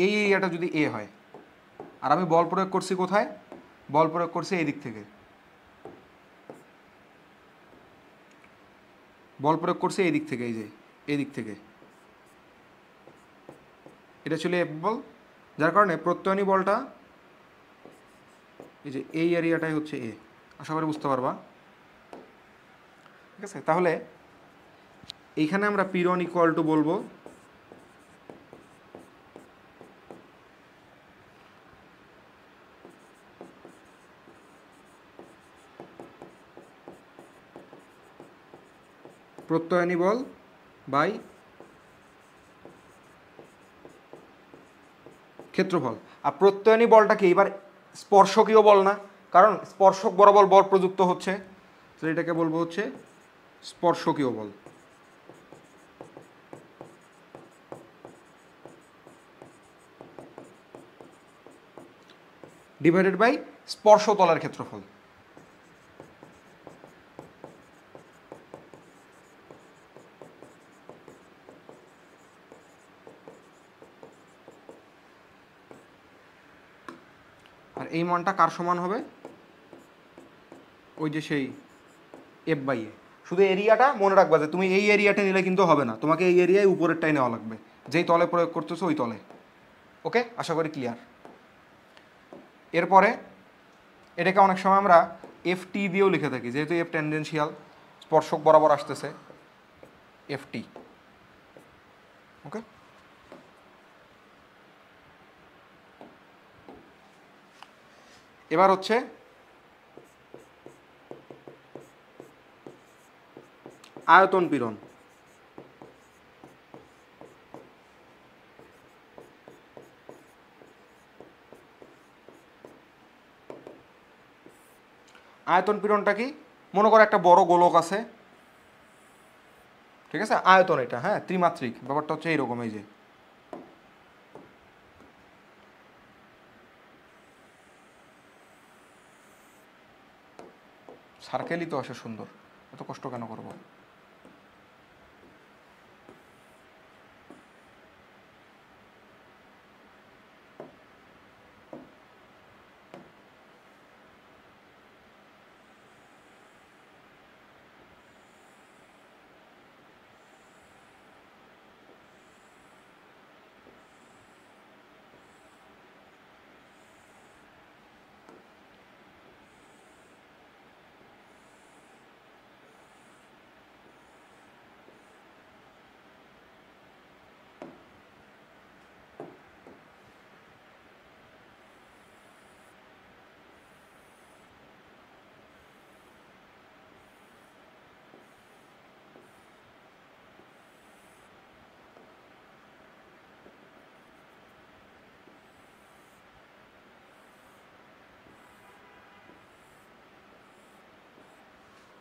এই এরিয়াটা যদি এ হয়, আর আমি বল প্রয়োগ করছি কোথায়? বল প্রয়োগ করছি এই দিক থেকে, বল প্রয়োগ করছি এই দিক থেকে, এই যে এই দিক থেকে, এটা ছিল এফ বল, যার কারণে প্রত্যয়নী বলটা এই যে এই এরিয়াটাই হচ্ছে এ। আশা করি বুঝতে পারবা, ঠিক আছে? তাহলে এইখানে আমরা পীড়ন ইকুয়াল টু বলবো প্রত্যয়নী বল বাই ক্ষেত্রফল। আর প্রত্যয়নী বলটা কি এবার স্পর্শকীয় বল না, কারণ স্পর্শক বরাবর বল প্রযুক্ত হচ্ছে, তো এটাকে বলবো হচ্ছে স্পর্শকীয় বল। ডিভাইডেড বাই স্পর্শতলের ক্ষেত্রফল। আর এই মানটা কার সমান হবে? ওই যে সেই এফ বাই এ। শুধু এরিয়াটা মনে রাখবা যে তুমি এই এরিয়াটা নিলে কিন্তু হবে না, তোমাকে এই এরিয়ায় উপরেরটাই নেওয়া লাগবে, যেই তলে প্রয়োগ করতেছো ওই তলে। ওকে, আশা করি ক্লিয়ার। এরপরে এটাকে অনেক সময় আমরা এফ টি দিয়েও লিখে থাকি, যেহেতু এফ টেনজেন্সিয়াল, স্পর্শক বরাবর আসতেছে, এফ টি। ওকে, এবার হচ্ছে আয়তন পীড়ন। আয়তন পীড়নটা কি? মনে করো একটা বড় গোলক আছে, ঠিক আছে, আয়তন এটা, হ্যাঁ, ত্রিমাত্রিক, ব্যাপারটা হচ্ছে এইরকম, এই যে সার্কেলই তো আসে সুন্দর, এত কষ্ট কেন করবো?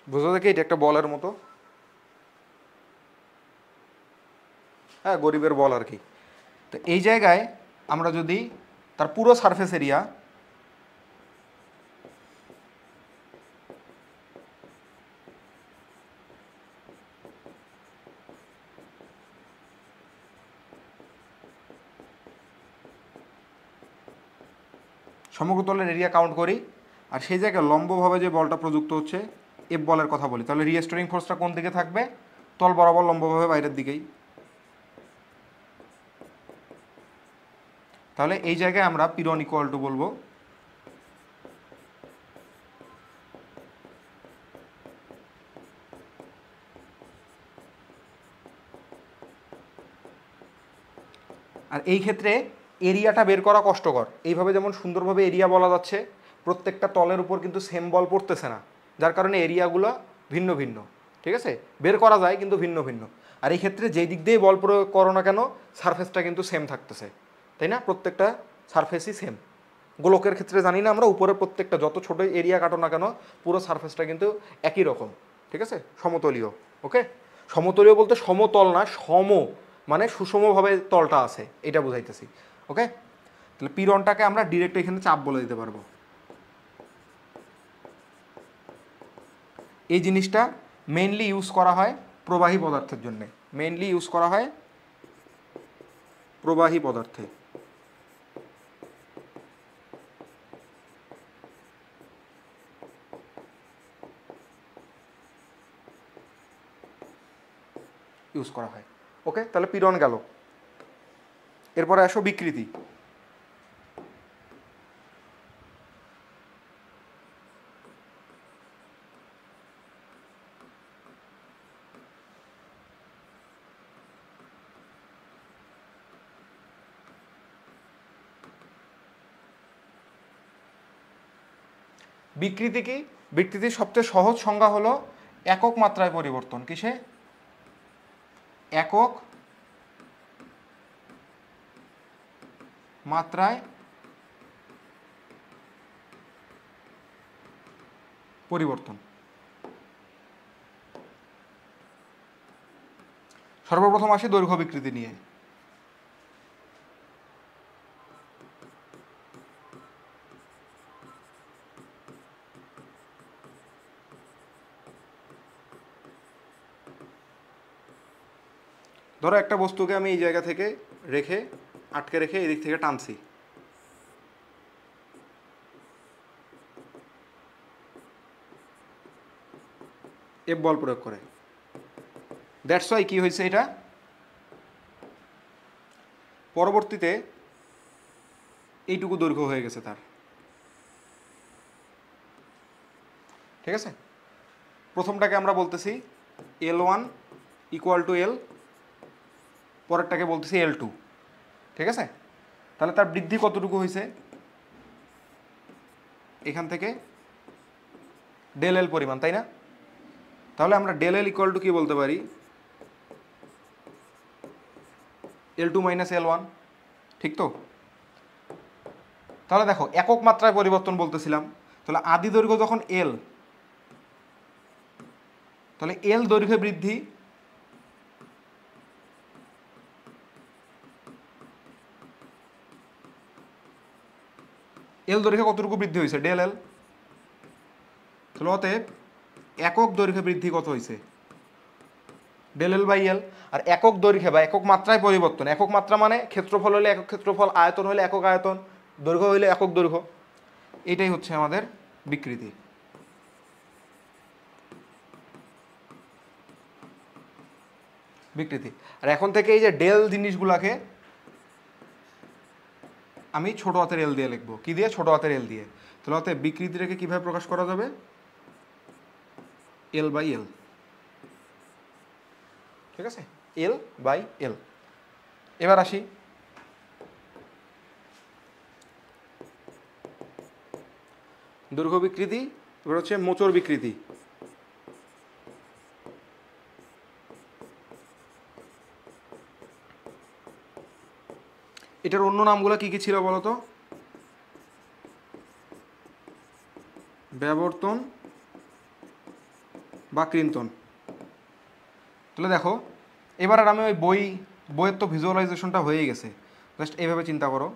বুঝো দেখি, এটা একটা বলের মতো, হ্যাঁ, গরিবের বল আর কি। তো এই জায়গায় আমরা যদি তার পুরো সারফেস এরিয়া সমগ্র তলের এরিয়া কাউন্ট করি, আর সেই জায়গায় লম্বভাবে যে বলটা প্রযুক্ত হচ্ছে এফ বলের কথা বলি, তাহলে রিস্টোরিং ফোর্সটা কোন দিকে থাকবে? তল বরাবর লম্বভাবে বাইরের দিকেই। তাহলে এই জায়গায় আমরা পীড়ন ইকুয়াল টু বলবো আর এই ক্ষেত্রে এরিয়াটা বের করা কষ্টকর। এইভাবে যেমন সুন্দরভাবে এরিয়া বলা যাচ্ছে, প্রত্যেকটা তলের উপর কিন্তু সেম বল পড়তেছে না, যার কারণে এরিয়াগুলো ভিন্ন ভিন্ন, ঠিক আছে, বের করা যায় কিন্তু ভিন্ন ভিন্ন। আর এই ক্ষেত্রে যেই দিক দিয়ে বল প্রয়োগ করো না কেন, সারফেসটা কিন্তু সেম থাকতেছে, তাই না? প্রত্যেকটা সারফেসই সেম। গোলকের ক্ষেত্রে জানি না আমরা, উপরে প্রত্যেকটা যত ছোট এরিয়া কাটো না কেন, পুরো সারফেসটা কিন্তু একই রকম, ঠিক আছে, সমতলীয়। ওকে, সমতলীয় বলতে সমতল না, সম মানে সুষমভাবে তলটা আছে, এটা বুঝাইতেছি। ওকে, তাহলে পীড়নটাকে আমরা ডিরেক্ট এখানে চাপ বলে দিতে পারবো। এই জিনিসটা মেইনলি ইউজ করা হয় প্রবাহী পদার্থের জন্য, মেইনলি ইউজ করা হয় প্রবাহী পদার্থে। ইউজ করা হয়। ওকে, তাহলে পীড়ন গেল। এরপরে আসো বিকৃতি। বিকৃতি কি? বিকৃতির সবচেয়ে সহজ সংজ্ঞা হলো একক মাত্রায় পরিবর্তন। কিসে? একক মাত্রায় পরিবর্তন। সর্বপ্রথম আসি দৈর্ঘ্য বিকৃতি নিয়ে। ধরো একটা বস্তুকে আমি এই জায়গা থেকে রেখে আটকে রেখে এদিক থেকে টানছি, এফ বল প্রয়োগ করে। দ্যাটস ওয়াই কি হয়েছে এটা, পরবর্তীতে এইটুকু দৈর্ঘ্য হয়ে গেছে তার। ঠিক আছে, প্রথমটাকে আমরা বলতেছি L1 ইকুয়াল টু এল, পরেরটাকে বলতেছি L2। ঠিক আছে, তাহলে তার বৃদ্ধি কতটুকু হয়েছে, এখান থেকে ডেল এল পরিমাণ, তাই না? তাহলে আমরা ডেল এল ইকুয়াল টু কি বলতে পারি, L2 মাইনাস L1। ঠিক তো? তাহলে দেখো একক মাত্রায় পরিবর্তন বলতেছিলাম, তাহলে আদি দৈর্ঘ্য যখন এল, তাহলে এল দৈর্ঘ্যে বৃদ্ধি এল দৈর্ঘ্যে কতটুকু বৃদ্ধি হয়েছে, ডেল এল। তাহলে অতএব একক দৈর্ঘ্যে বৃদ্ধি কত হয়েছে, ডেল এল বাই এল। আর একক দৈর্ঘ্যে বা একক মাত্রায় পরিবর্তন, একক মাত্রা মানে ক্ষেত্রফল হলে একক ক্ষেত্রফল, আয়তন হলে একক আয়তন, দৈর্ঘ্য হলে একক দৈর্ঘ্য, এটাই হচ্ছে আমাদের বিকৃতি। বিকৃতি। আর এখন থেকে এই যে ডেল জিনিসগুলাকে আমি ছোট হাতের এল দিয়ে লিখবো, কি দিয়ে, ছোট হাতের এল দিয়ে। তাহলে অতএব বিকৃতিটাকে কিভাবে প্রকাশ করা যাবে, এল বাই এল। ঠিক আছে, এল বাই এল। এবার আসি দৈর্ঘ্য বিকৃতি, এবার হচ্ছে মোচড় বিকৃতি। এটার অন্য নামগুলো কি কি ছিল বলতো, ব্যাবর্তন বা কৃন্তন। তাহলে দেখো এবার আর আমি ওই বইয়ের তো ভিজুয়ালাইজেশনটা হয়ে গেছে, জাস্ট এইভাবে চিন্তা করো।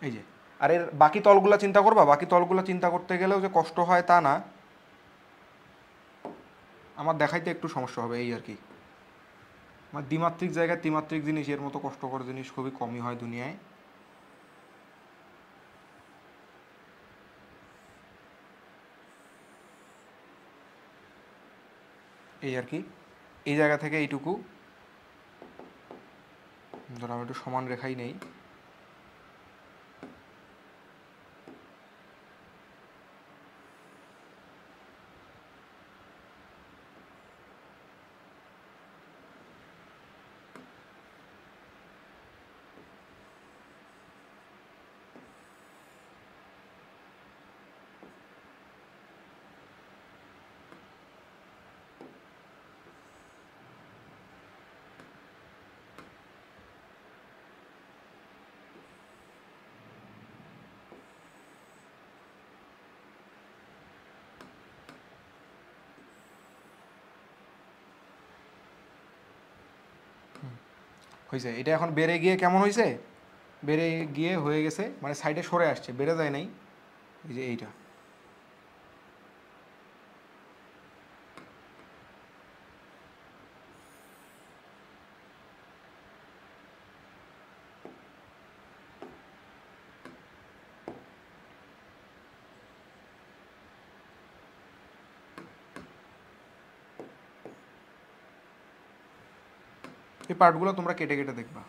এই যে, আর এর বাকি তলগুলো চিন্তা করবা, বাকি তলগুলো চিন্তা করতে গেলেও যে কষ্ট হয় তা না, আমার দেখাইতে একটু সমস্যা হবে এই আর কি। আমার দ্বিমাত্রিক জায়গায় ত্রিমাত্রিক জিনিস এর মতো কষ্টকর জিনিস খুবই কমই হয় দুনিয়ায়। এই আর কি, এই জায়গা থেকে এইটুকু ধরো আমি একটু সমান রেখাই নেই। হয়েছে, এটা এখন বেড়ে গিয়ে কেমন হয়েছে, বেড়ে গিয়ে হয়ে গেছে, মানে সাইডে সরে আসছে, বেড়ে যায় নাই। এই যে এইটা, এই পার্টগুলো তোমরা কেটে কেটে দেখবা।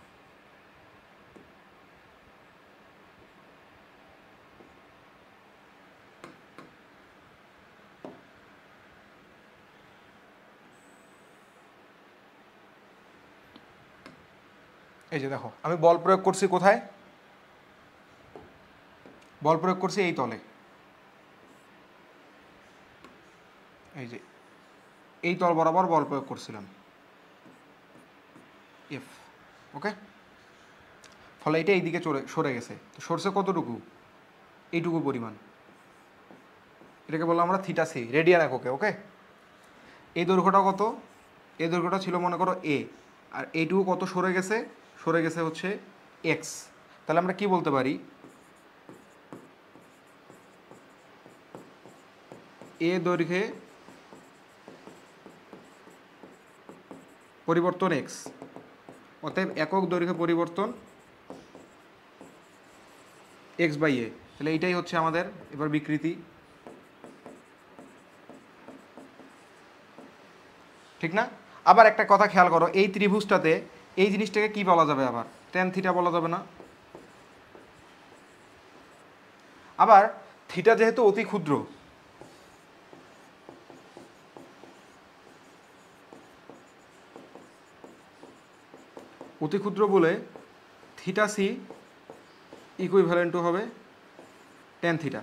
এই যে দেখো আমি বল প্রয়োগ করছি কোথায়, বল প্রয়োগ করছি এই তলে, এই যে এই তল বরাবর বল প্রয়োগ করছিলাম, এফ। ওকে, ফলে এটা এইদিকে সরে গেছে, তো সরছে কতটুকু, এইটুকু পরিমাণ, এটাকে বললাম আমরা থিটা সি, রেডিয়ান এককে। ওকে, এই দৈর্ঘ্যটা কত? এই দৈর্ঘ্যটা ছিল মনে করো এ, আর এইটুকু কত সরে গেছে? সরে গেছে হচ্ছে এক্স। তাহলে আমরা কি বলতে পারি? এ দৈর্ঘ্যে পরিবর্তন এক্স, অতএব একক দৈর্ঘ্যে পরিবর্তন এক্স বাই এ। তাহলে এইটাই হচ্ছে আমাদের এবার বিকৃতি, ঠিক না? আবার একটা কথা খেয়াল করো, এই ত্রিভুজটাতে এই জিনিসটাকে কি বলা যাবে? আবার ট্যান থিটা বলা যাবে না? আবার থিটা যেহেতু অতি ক্ষুদ্র, অতি ক্ষুদ্র বলে থিটা সি ইকুইভ্যালেন্ট টু হবে ট্যান থিটা।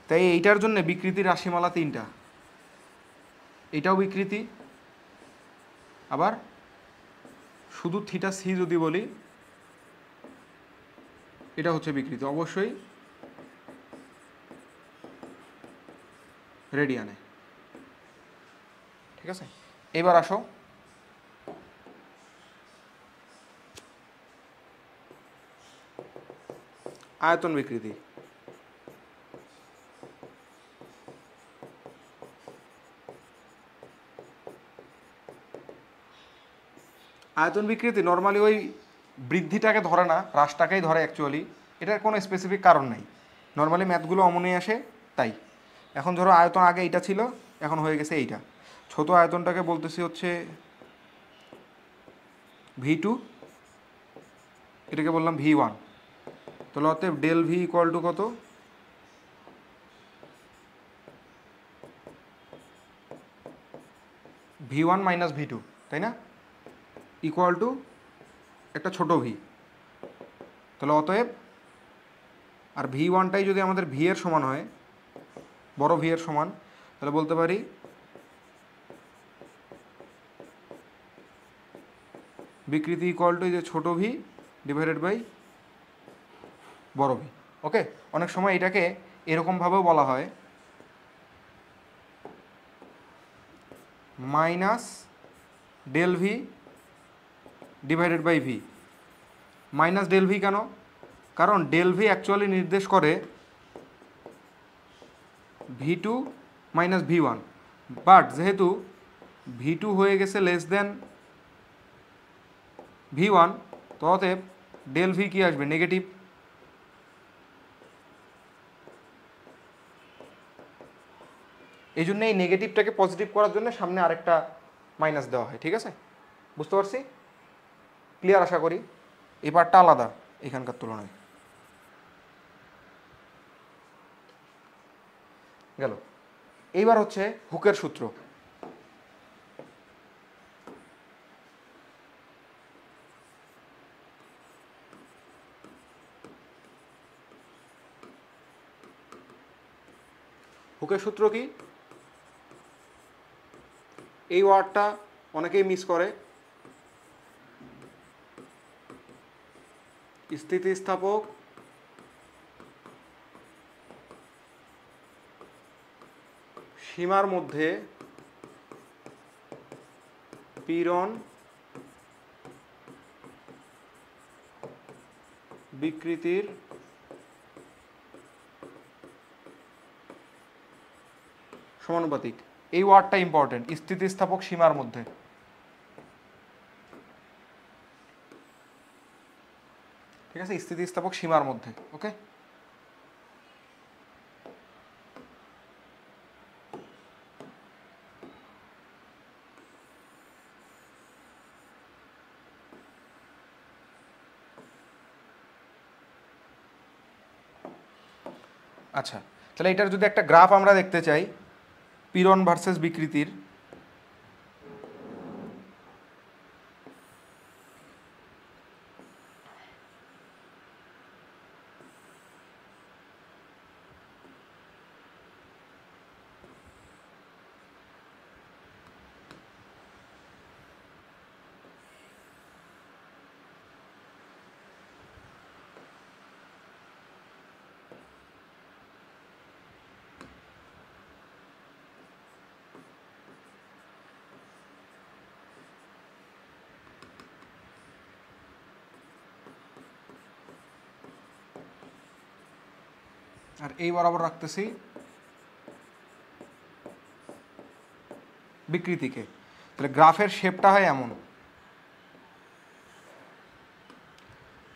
তাই এইটার জন্য বিকৃতির রাশিমালা তিনটা, এটাও বিকৃতি, আবার শুধু থিটা সি যদি বলি এটা হচ্ছে বিকৃতি, অবশ্যই রেডিয়ানে। ঠিক আছে, এবার আসো আয়তন বিকৃতি। আয়তন বিকৃতি নর্মালি ওই বৃদ্ধিটাকে ধরে না, হ্রাসটাকেই ধরে অ্যাকচুয়ালি, এটার কোনো স্পেসিফিক কারণ নেই, নর্মালি ম্যাথগুলো অমনই আসে তাই। এখন ধরো আয়তন আগে এইটা ছিল, এখন হয়ে গেছে এইটা, ছোট আয়তনটাকে বলতেছি হচ্ছে V2, এটাকে বললাম V1। তাহলে অতএব ডেল ভি ইকুয়াল টু কত? V1 মাইনাস V2, তাই না? ইকুয়াল টু একটা ছোট ভি। তাহলে অতএব আর V1টাই যদি আমাদের ভি এর সমান হয়, বড় ভি এর সমান, তাহলে বলতে পারি বিকৃতি ইকুয়াল টু যে ছোট ভি ডিভাইডেড বাই বড় ভি। ওকে, অনেক সময় এটাকে এরকমভাবেও বলা হয় minus del V divided by V. Minus del V কেন? কারণ ডেল ভি অ্যাকচুয়ালি নির্দেশ করে V2 মাইনাস V1, বাট যেহেতু V2 হয়ে গেছে লেস দেন V1, তো অতএব ডেল ভি কি আসবে? নেগেটিভ। এই জন্য এই নেগেটিভটাকে পজিটিভ করার জন্য সামনে আরেকটা মাইনাস দেওয়া হয়। ঠিক আছে, বুঝতে পারছি? ক্লিয়ার আশা করি। এই পার্টটা আলাদা এখানকার তুলনায়। গেল। এইবার হচ্ছে হুকের সূত্র। হুকের সূত্র কি? এই ওয়ার্ডটা অনেকেই মিস করে, স্থিতিস্থাপক সীমার মধ্যে পীড়ন বিকৃতির সমানুপাতিক। এই ওয়ার্ডটা ইম্পর্টেন্ট, স্থিতিস্থাপক সীমার মধ্যে। ঠিক আছে, স্থিতিস্থাপক সীমার মধ্যে। ওকে, আচ্ছা, তাহলে এটার যদি একটা গ্রাফ আমরা দেখতে চাই পীড়ন ভার্সেস বিকৃতির, আর এই বরাবর রাখতেছি বিকৃতিকে। তাহলে গ্রাফের শেপটা হয় এমন,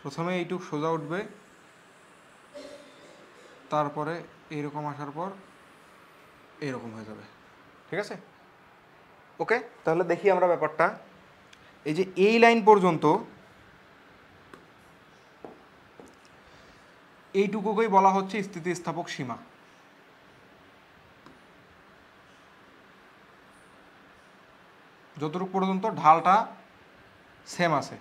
প্রথমে এইটুক সোজা উঠবে, তারপরে এইরকম আসার পর এইরকম হয়ে যাবে। ঠিক আছে, ওকে। তাহলে দেখি আমরা ব্যাপারটা, এই যে এই লাইন পর্যন্ত এইটুকুকেই বলা হচ্ছে স্থিতিস্থাপক সীমা। যতটুকু পর্যন্ত ঢালটা সেম আছে।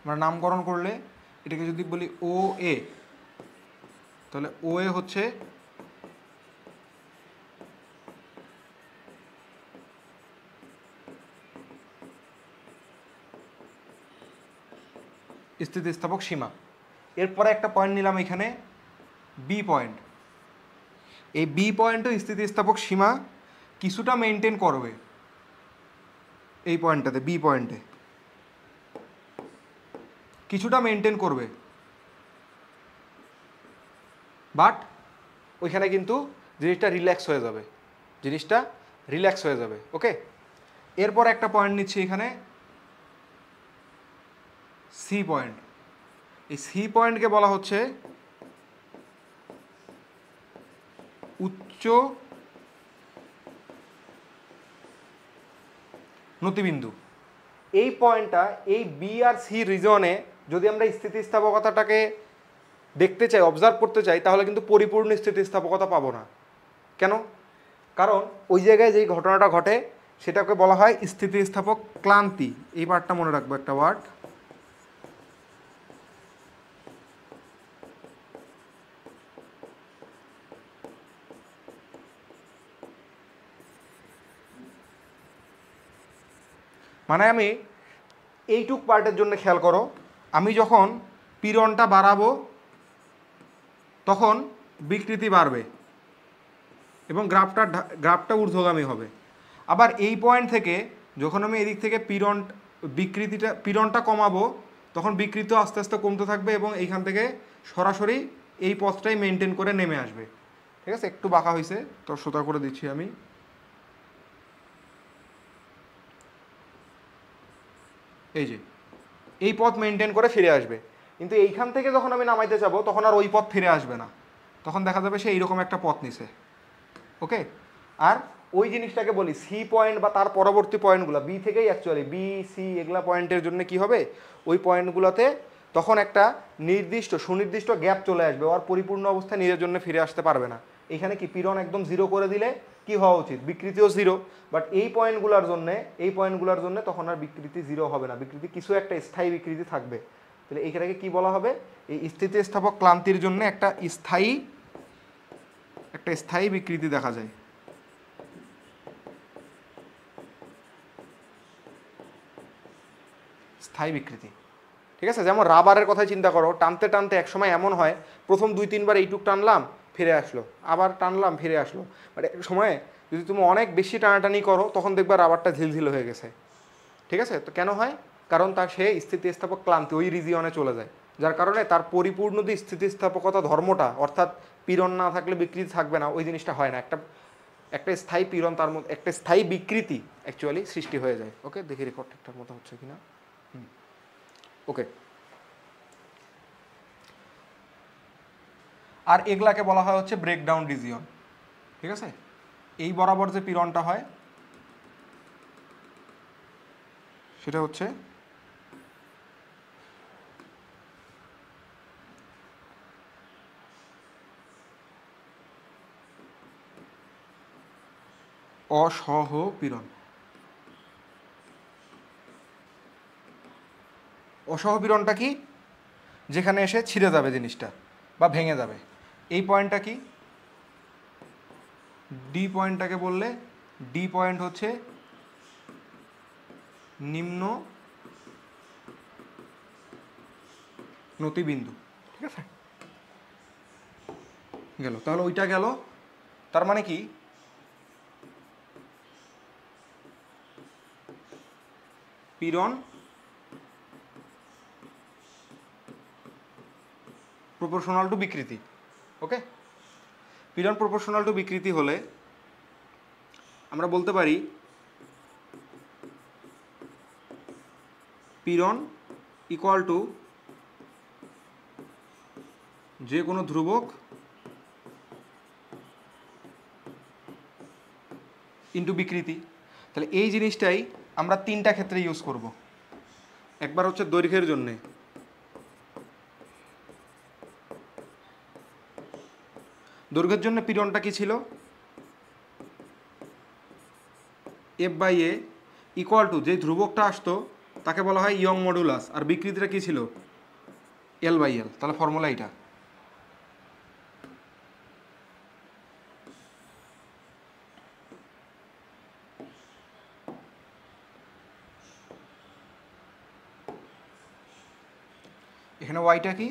আমরা নামকরণ করলে এটাকে যদি বলি ও এ, তাহলে ও এ হচ্ছে স্থিতিস্থাপক সীমা। এরপরে একটা পয়েন্ট নিলাম এখানে বি পয়েন্ট। এই বি পয়েন্টও স্থিতিস্থাপক সীমা কিছুটা মেনটেন করবে এই পয়েন্টটাতে, বি পয়েন্টে কিছুটা মেনটেন করবে, বাট ওইখানে কিন্তু জিনিসটা রিল্যাক্স হয়ে যাবে, জিনিসটা রিল্যাক্স হয়ে যাবে। ওকে, এরপর একটা পয়েন্ট নিচ্ছি এখানে সি পয়েন্ট। এই সি পয়েন্টকে বলা হচ্ছে উচ্চ নতিবিন্দু। এই পয়েন্টটা এই বি আর সি রিজনে যদি আমরা স্থিতিস্থাপকতাটাকে দেখতে চাই, অবজার্ভ করতে চাই, তাহলে কিন্তু পরিপূর্ণ স্থিতিস্থাপকতা পাবো না। কেন? কারণ ওই জায়গায় যেই ঘটনাটা ঘটে সেটাকে বলা হয় স্থিতিস্থাপক ক্লান্তি। এই পার্টটা মনে রাখবো, একটা ওয়ার্ড। মানে আমি এইটুক পার্টের জন্য খেয়াল করো, আমি যখন পীড়নটা বাড়াবো তখন বিকৃতি বাড়বে এবং গ্রাফটা ঊর্ধ্বগামী হবে। আবার এই পয়েন্ট থেকে যখন আমি এদিক থেকে পীড়নটা কমাবো তখন বিকৃতি আস্তে আস্তে কমতে থাকবে এবং এইখান থেকে সরাসরি এই পথটাই মেনটেন করে নেমে আসবে। ঠিক আছে, একটু বাঁকা হয়েছে তো সোজা করে দিচ্ছি আমি। এই যে এই পথ মেনটেন করে ফিরে আসবে, কিন্তু এইখান থেকে যখন আমি নামাইতে যাবো তখন আর ওই পথ ফিরে আসবে না, তখন দেখা যাবে সে এইরকম একটা পথ নিছে। ওকে, আর ওই জিনিসটাকে বলি সি পয়েন্ট বা তার পরবর্তী পয়েন্টগুলো, বি থেকেই অ্যাকচুয়ালি বি সি এগুলা পয়েন্টের জন্য কি হবে, ওই পয়েন্টগুলোতে তখন একটা সুনির্দিষ্ট গ্যাপ চলে আসবে, আর পরিপূর্ণ অবস্থায় নিজের জন্য ফিরে আসতে পারবে না। এখানে কি পীড়ন একদম জিরো করে দিলে কি হওয়া উচিত, বিকৃতিও জিরো, বাট এই পয়েন্টগুলোর জন্য তখন আর বিকৃতি জিরো হবে না, বিকৃতি কিছু একটা স্থায়ী বিকৃতি থাকবে। তাহলে এইখানে কি বলা হবে, এই স্থিতিস্থাপক ক্লান্তির জন্য একটা স্থায়ী বিকৃতি দেখা যায়। স্থায়ী বিকৃতি, ঠিক আছে। যেমন রাবারের কথা চিন্তা করো, টানতে টানতে একসময় এমন হয় প্রথম 2-3 বার এইটুক টানলাম ফিরে আসলো, আবার টানলাম ফিরে আসলো, বাট এক সময় যদি তুমি অনেক বেশি টানাটানি করো তখন দেখবা রাবারটা ঝিলঝিল হয়ে গেছে। ঠিক আছে, তো কেন হয়? কারণ তার সে স্থিতিস্থাপক ক্লান্তি ওই রিজিয়নে চলে যায়, যার কারণে তার পরিপূর্ণ যে স্থিতিস্থাপকতা ধর্মটা, অর্থাৎ পীড়ন না থাকলে বিকৃতি থাকবে না, ওই জিনিসটা হয় না। একটা স্থায়ী পীড়ন, তার মধ্যে একটা স্থায়ী বিকৃতি অ্যাকচুয়ালি সৃষ্টি হয়ে যায়। ওকে, দেখি রেকর্ড ঠিকঠাক মতো হচ্ছে কিনা। ওকে, আর এগুলাকে বলা হয় হচ্ছে ব্রেকডাউন রিজিয়ন। ঠিক আছে, এই বরাবর যে পীড়নটা হয় সেটা হচ্ছে অসহ পীড়ন। অসহ পীড়নটা কি? যেখানে এসে ছিঁড়ে যাবে জিনিসটা বা ভেঙে যাবে। এই পয়েন্টটা কি? ডি পয়েন্টটাকে বললে ডি পয়েন্ট হচ্ছে নিম্ন নতিবিন্দু। ঠিক আছে, গেল, তাহলে ওইটা গেল। তার মানে কি, পীড়ন প্রপোর্শনাল টু বিকৃতি। ওকে, পীড়ন প্রপোর্শনাল টু বিকৃতি হলে আমরা বলতে পারি পীড়ন ইকুয়াল টু যে কোনো ধ্রুবক ইন্টু বিকৃতি। তাহলে এই জিনিসটাই আমরা তিনটা ক্ষেত্রে ইউজ করব। একবার হচ্ছে দৈর্ঘ্যের জন্যে, দৈর্ঘ্যের জন্য পীড়নটা কি ছিল, F by A equal to যে ধ্রুবকটা আসতো তাকে বলা হয় ইয়ং মডুলাস, আর বিকৃতিটা কি ছিল, এল বাই এল। তাহলে ফর্মুলা এটা। এখানে ওয়াইটা কি,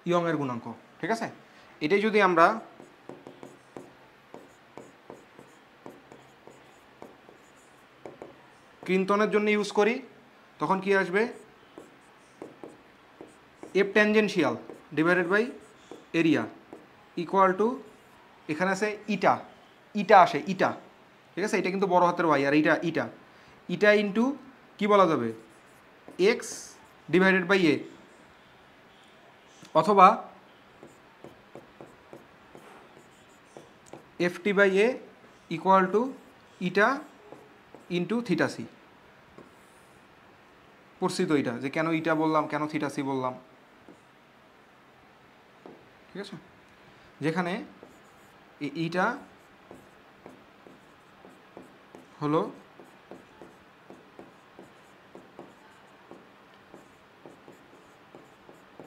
ইয়ং এর গুণাঙ্ক। ঠিক আছে, এটাই যদি আমরা ক্রিন্তনের জন্য ইউজ করি তখন কি আসবে, F tangential divided by area equal to, এখানে আছে ইটা, ইটা আসে ইটা। ঠিক আছে, এটা কিন্তু বড় হাতের ওয়াই, আর ইটা ইটা ইটা ইন্টু কী বলা যাবে, এক্স ডিভাইডেড বাই এ, অথবা F T by A equal to eta into theta C. পড়ছি তো এটা, যে কেন ইটা বললাম, কেন থিটা সি বললাম। ঠিক আছে, যেখানে ইটা হলো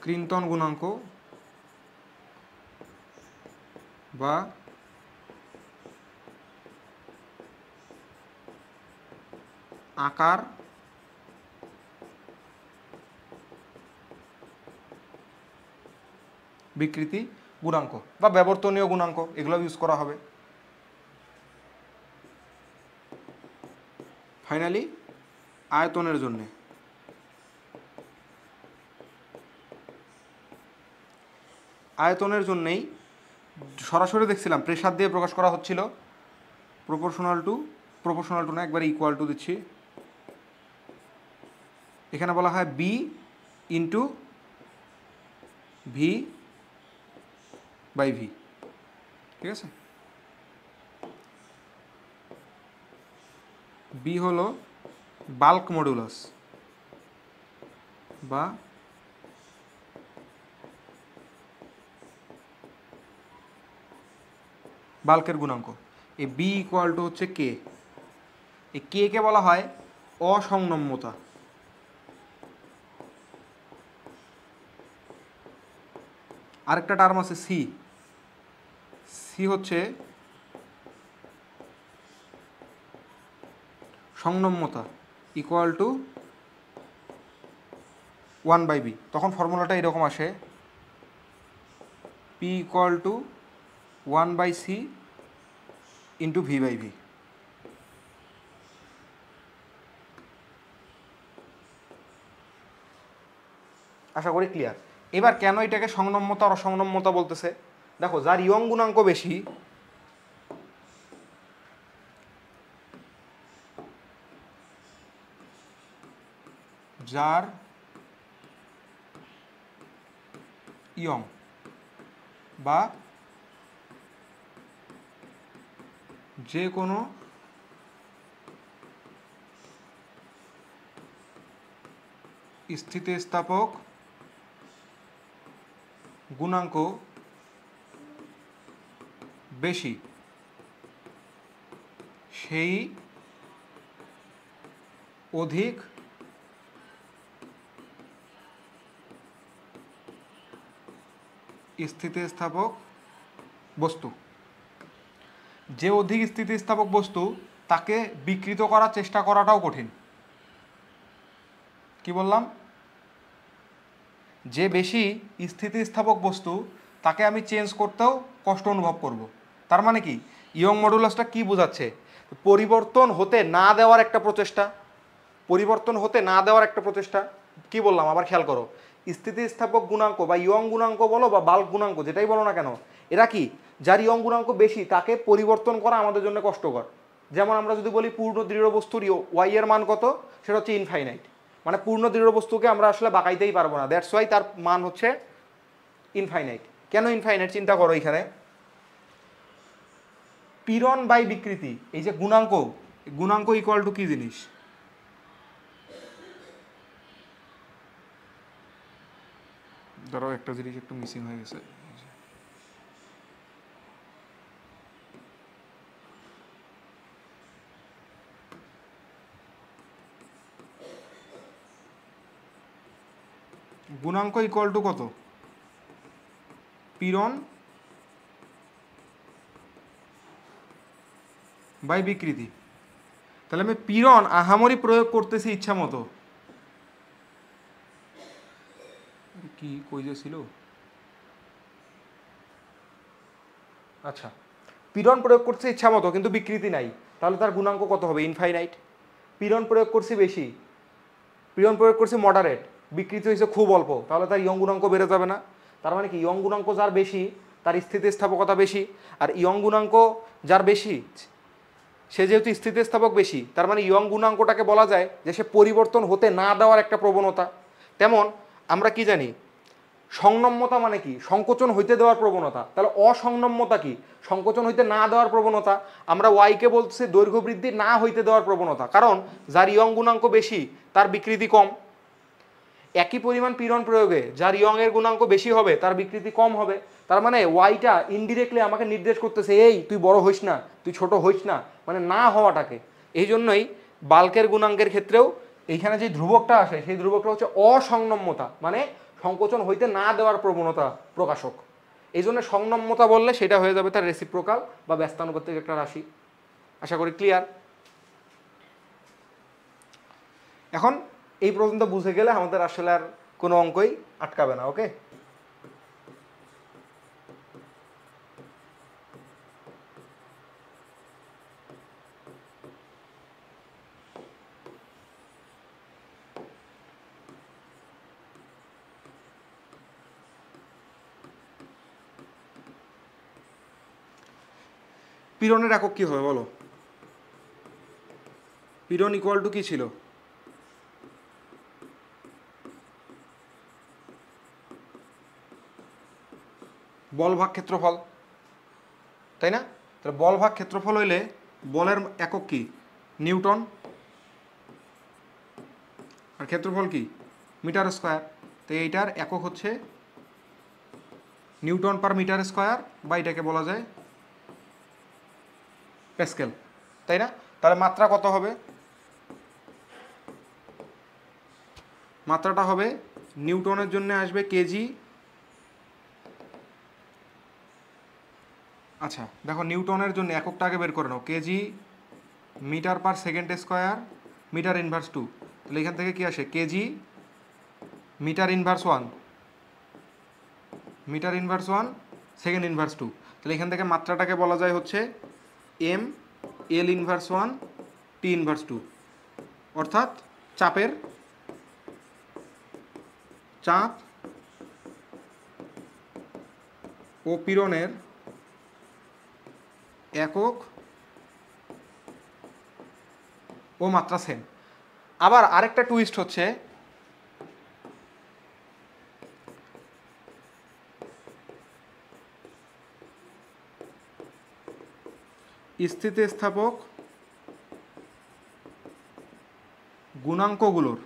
ক্রিন্তন গুণাঙ্ক বা আকার বিকৃতি গুণাঙ্ক বা ব্যবর্তনীয় গুণাঙ্ক, এগুলো ইউজ করা হবে। ফাইনালি আয়তনের জন্যে আয়তনের জন্যেই সরাসরি দেখছিলাম প্রেসার দিয়ে প্রকাশ করা হচ্ছিল, প্রপোর্শনাল টু না, একবারে ইকুয়াল টু দিচ্ছি। এখানে বলা হয় B into V by V. ঠিক আছে, বি হলো বাল্ক মডুলাস বা বাল্কের গুণাঙ্ক। এই বি ইকুয়াল টু হচ্ছে কে, এই কে কে বলা হয় অসংনম্যতা। আরেকটা টার্ম আছে সি, সি হচ্ছে সংনম্যতা ইকুয়াল টু 1/b। তখন ফর্মুলাটা এরকম আসে, P equal to 1/c into v/v। আশা করি ক্লিয়ার। এবার কেন এটাকে সংনম্যতা আর অসংনম্যতা বলতেছে, দেখো যার ইয়ং গুণাঙ্ক বেশি, যার ইয়ং বা যে কোনো স্থিতিস্থাপক গুণাঙ্ক বেশি, সেই অধিক স্থিতিস্থাপক বস্তু। যে অধিক স্থিতিস্থাপক বস্তু তাকে বিকৃত করার চেষ্টা করাটাও কঠিন। কি বললাম, যে বেশি স্থিতিস্থাপক বস্তু তাকে আমি চেঞ্জ করতেও কষ্ট অনুভব করব। তার মানে কি, ইয়ং মডুলাসটা কি বোঝাচ্ছে, পরিবর্তন হতে না দেওয়ার একটা প্রচেষ্টা, পরিবর্তন হতে না দেওয়ার একটা প্রচেষ্টা। কি বললাম আবার খেয়াল করো, স্থিতিস্থাপক গুণাঙ্ক বা ইয়ং গুণাঙ্ক বলো বা বাল্ক গুণাঙ্ক যেটাই বলো না কেন, এরা কি, যার ইয়ং গুণাঙ্ক বেশি তাকে পরিবর্তন করা আমাদের জন্য কষ্টকর। যেমন আমরা যদি বলি পূর্ণ দৃঢ় বস্তুর ওয়াই এর মান কত, সেটা হচ্ছে ইনফাইনাইট, মানে পূর্ণ দৃঢ় বস্তুকে আমরা আসলে বাঁকাইতেই পারবো না, দ্যাটস ওয়াই তার মান হচ্ছে ইনফাইনাইট। কেন ইনফাইনাইট চিন্তা করো, এখানে পীড়ন বাই বিকৃতি, এই যে গুণাঙ্ক, গুণাঙ্ক ইকুয়াল টু কি জিনিস, ধরো একটা জিনিস একটু মিসিং হয়ে গেছে, গুণাঙ্ক ইকুয়াল টু কত, পীড়ন বাই বিকৃতি। তাহলে আমি পীড়ন আহামরি প্রয়োগ করতেছি ইচ্ছা মতো, কি কই যে ছিল, আচ্ছা পীড়ন প্রয়োগ করছে ইচ্ছা মতো কিন্তু বিকৃতি নাই, তাহলে তার গুণাঙ্ক কত হবে, ইনফাইনাইট। পীড়ন প্রয়োগ করছি বেশি, পীড়ন প্রয়োগ করছি মডারেট, বিকৃতি হয়েছে খুব অল্প, তাহলে তার ইয়ং গুণাঙ্ক বেড়ে যাবে না। তার মানে কি, ইয়ং গুণাঙ্ক যার বেশি তার স্থিতিস্থাপকতা বেশি, আর ইয়ং গুণাঙ্ক যার বেশি সে যেহেতু স্থিতিস্থাপক বেশি, তার মানে ইয়ং গুণাঙ্কটাকে বলা যায় যে সে পরিবর্তন হতে না দেওয়ার একটা প্রবণতা। তেমন আমরা কি জানি, সংনম্যতা মানে কি, সংকোচন হইতে দেওয়ার প্রবণতা। তাহলে অসংনম্যতা কি, সংকোচন হইতে না দেওয়ার প্রবণতা। আমরা ওয়াইকে বলছি দৈর্ঘ্য বৃদ্ধি না হইতে দেওয়ার প্রবণতা, কারণ যার ইয়ং গুণাঙ্ক বেশি তার বিকৃতি কম। একই পরিমাণ পীড়ন প্রয়োগে যার ইয়ং এর গুণাঙ্ক বেশি হবে তার বিকৃতি কম হবে। তার মানে ওয়াইটা ইনডিরেক্টলি আমাকে নির্দেশ করতেছে, এই তুই বড় হইস না, তুই ছোট হইস না, মানে না হওয়াটাকে। এই জন্যই বাল্কের গুণাঙ্কের ক্ষেত্রেও এইখানে যে ধ্রুবকটা আসে সেই ধ্রুবকটা হচ্ছে অসংনম্যতা, মানে সংকোচন হইতে না দেওয়ার প্রবণতা প্রকাশক। এই জন্য সংনম্যতা বললে সেটা হয়ে যাবে তার রেসিপ্রোকাল বা ব্যস্তানুপাতিক একটা রাশি। আশা করি ক্লিয়ার। এখন এই পর্যন্ত বুঝে গেলে আমাদের আসলে আর কোনো অঙ্কই আটকাবে না। ওকে, পীড়নের একক কি হবে বলো, পীড়ন ইকুয়াল টু কি ছিল, বল ভাগ ক্ষেত্রফল, তাই না? তাহলে বল ভাগ ক্ষেত্রফল হইলে বলের একক কি, নিউটন, আর ক্ষেত্রফল কি, মিটার স্কোয়ার। তো এইটার একক হচ্ছে নিউটন পার মিটার স্কোয়ার, বা এটাকে বলা যায় প্যাসকেল, তাই না? তাহলে মাত্রা কত হবে, মাত্রাটা হবে নিউটনের জন্য আসবে কেজি। আচ্ছা দেখো, নিউটনের জন্য এককটা আগে বের করে নাও, kg meter per second square meter inverse 2। তাহলে এখান থেকে কি আসে, kg meter inverse 1, meter inverse 1 second inverse 2। তাহলে এখান থেকে মাত্রাটাকে বলা যায় হচ্ছে M L inverse 1 T inverse 2, অর্থাৎ চাপের, চাপ ও পীড়নের একক ও মাত্রা সেম। আবার আরেকটা টুইস্ট হচ্ছে, স্থিতিস্থাপক গুণাঙ্কগুলোর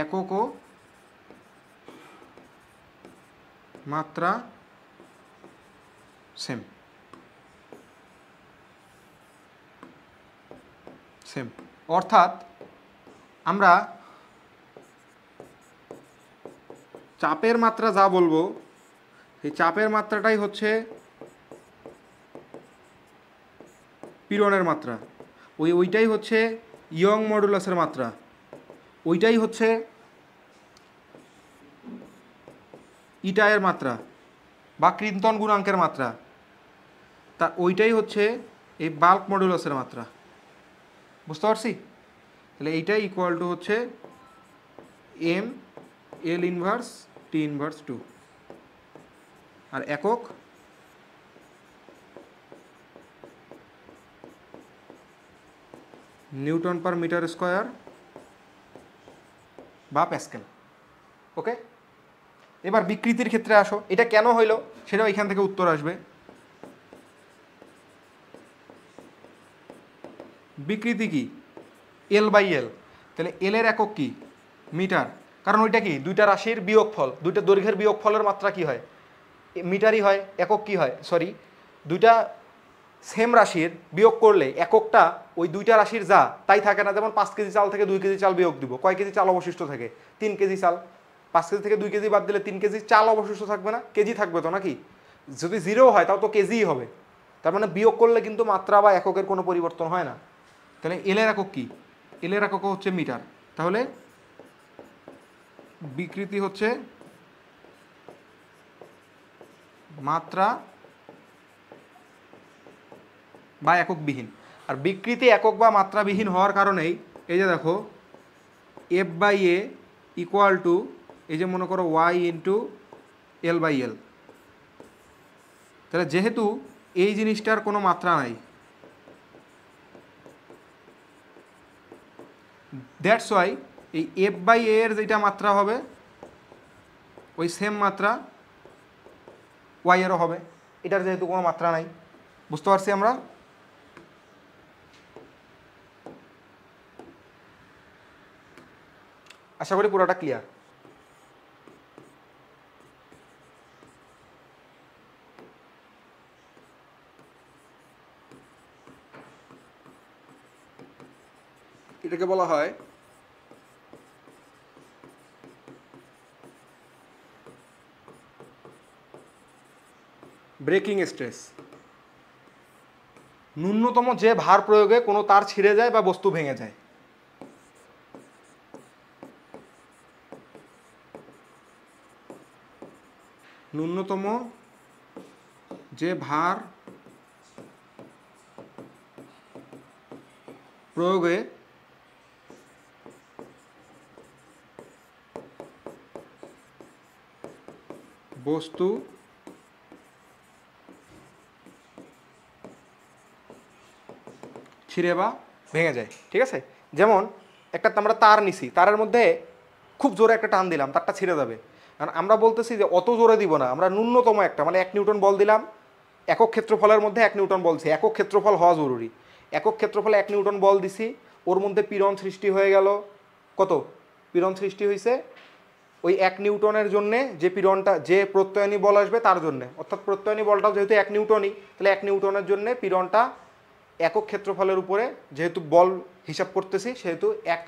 একক ও মাত্রা সেম, সেম অর্থাৎ আমরা চাপের মাত্রা যা বলবো সেই চাপের মাত্রাটাই হচ্ছে পীড়নের মাত্রা, ওইটাই হচ্ছে ইয়ং মডুলাসের মাত্রা, ওইটাই হচ্ছে ইটা এর মাত্রা বা ক্রিন্তন গুণাঙ্কের মাত্রা, তা ওইটাই হচ্ছে এই বাল্ক মডুলাসের মাত্রা। বুঝতে পারছি? তাহলে এইটাই ইকুয়াল টু হচ্ছে M L inverse T inverse 2, আর একক নিউটন পার মিটার স্কোয়ার বা প্যাসকেল। ওকে, এবার বিকৃতির ক্ষেত্রে আসো, এটা কেন হইলো সেটাও এখান থেকে উত্তর আসবে। বিকৃতি কি? এল বাই এল, তাহলে এল এর একক কি? মিটার, কারণ ওইটা কি দুইটা রাশির বিয়োগফল, দুইটা দৈর্ঘ্যের বিয়োগফলের মাত্রা কি হয়? মিটারই হয়। একক কি হয়? সরি, দুইটা সেম রাশির বিয়োগ করলে এককটা ওই দুইটা রাশির যা তাই থাকে না। যেমন 5 কেজি চাল থেকে 2 কেজি চাল বিয়োগ দিব, কয় কেজি চাল অবশিষ্ট থাকে? 3 কেজি চাল। 5 কেজি থেকে 2 কেজি বাদ দিলে 3 কেজি চাল অবশিষ্ট থাকবে না? কেজি থাকবে তো নাকি? যদি জিরো হয় তাও তো কেজিই হবে। তার মানে বিয়োগ করলে কিন্তু মাত্রা বা এককের কোনো পরিবর্তন হয় না। তাহলে এল এর একক কি? এল এর একক হচ্ছে মিটার। তাহলে বিকৃতি হচ্ছে মাত্রা বা এককবিহীন। আর বিকৃতি একক বা মাত্রাবিহীন হওয়ার কারণেই এই যে দেখো F by A equal to এই যে মনে করো Y into L by L. তাহলে যেহেতু এই জিনিসটার কোনো মাত্রা নাই, দ্যাটস ওয়াই এই এফ বাই এ এর যেটা মাত্রা হবে ওই সেম মাত্রা ওয়াই এরও হবে, এটার যেহেতু কোনো মাত্রা নাই। বুঝতে পারছি আমরা? আশা করি পুরোটা ক্লিয়ার। এটাকে বলা হয় ব্রেকিং স্ট্রেস। ন্যূনতম যে ভার প্রয়োগে কোনো তার ছিঁড়ে যায় বা বস্তু ভেঙে যায়। ন্যূনতম যে ভার প্রয়োগে বস্তু ছিঁড়ে বা ভেঙে যায়। ঠিক আছে, যেমন একটা আমরা তার নিছি, তারের মধ্যে খুব জোরে একটা টান দিলাম, তারটা ছিঁড়ে যাবে। কারণ আমরা বলতেছি যে অত জোরে দিব না, আমরা ন্যূনতম একটা মানে 1 নিউটন বল দিলাম, একক ক্ষেত্রফলের মধ্যে 1 নিউটন বল দিছি, একক ক্ষেত্রফল হওয়া জরুরি। একক ক্ষেত্রফলে 1 নিউটন বল দিছি, ওর মধ্যে পীড়ন সৃষ্টি হয়ে গেল। কত পীড়ন সৃষ্টি হয়েছে? ওই 1 নিউটনের জন্যে যে পীড়নটা, যে প্রত্যয়নী বল আসবে তার জন্যে, অর্থাৎ প্রত্যয়নী বলটাও যেহেতু 1 নিউটনই, তাহলে 1 নিউটনের জন্যে পীড়নটা একক ক্ষেত্রফলের উপরে যেহেতু বল হিসাব করতেছি সেহেতু 1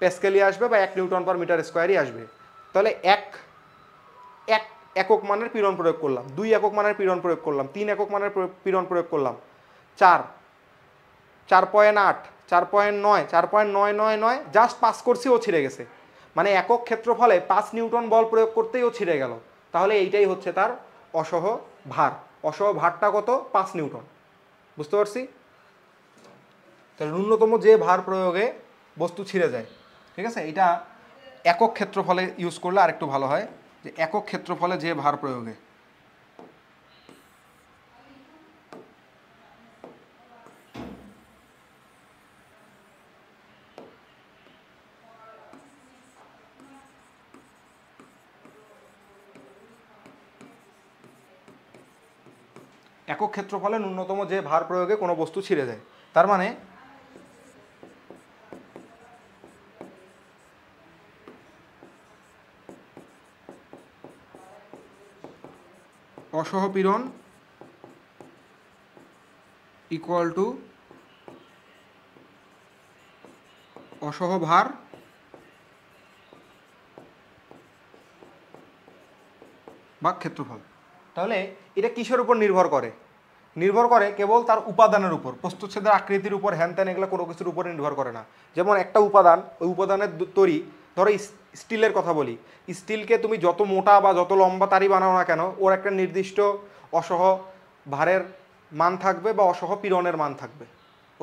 প্যাসকেলই আসবে বা 1 নিউটন পার মিটার স্কোয়ারই আসবে। তাহলে এক একক মানের পীড়ন প্রয়োগ করলাম, 2 একক মানের পীড়ন প্রয়োগ করলাম, 3 একক মানের পীড়ন প্রয়োগ করলাম, 4, 4.8, 4.9, 4.999 জাস্ট পাস করছি, ও ছিঁড়ে গেছে। মানে একক ক্ষেত্রফলে 5 নিউটন বল প্রয়োগ করতেই ও ছিঁড়ে গেল। তাহলে এইটাই হচ্ছে তার অসহ ভার। অসহ ভারটা কত? 5 নিউটন। বুঝতে পারছি? তাহলে ন্যূনতম যে ভার প্রয়োগে বস্তু ছিঁড়ে যায়। ঠিক আছে, এটা একক ক্ষেত্রফলে ইউজ করলে আরেকটু ভালো হয়, যে একক ক্ষেত্রফলে যে ভার প্রয়োগে। একক ক্ষেত্রফলে ন্যূনতম যে ভার প্রয়োগে কোনো বস্তু ছিঁড়ে যায়, তার মানে অসহপীড়ন ইকুয়াল টু অসহ ভার বা ক্ষেত্রফল। তাহলে এটা কিসের উপর নির্ভর করে? নির্ভর করে কেবল তার উপাদানের উপর, প্রস্তুচ্ছেদের আকৃতির উপর, হ্যান ত্যান এগুলো কোনো কিছুর উপরে নির্ভর করে না। যেমন একটা উপাদান, ওই উপাদানের তৈরি ধরো স্টিলের কথা বলি, স্টিলকে তুমি যত মোটা বা যত লম্বা তারই বানাও না কেন, ওর একটা নির্দিষ্ট অসহ ভারের মান থাকবে বা অসহ পীড়নের মান থাকবে।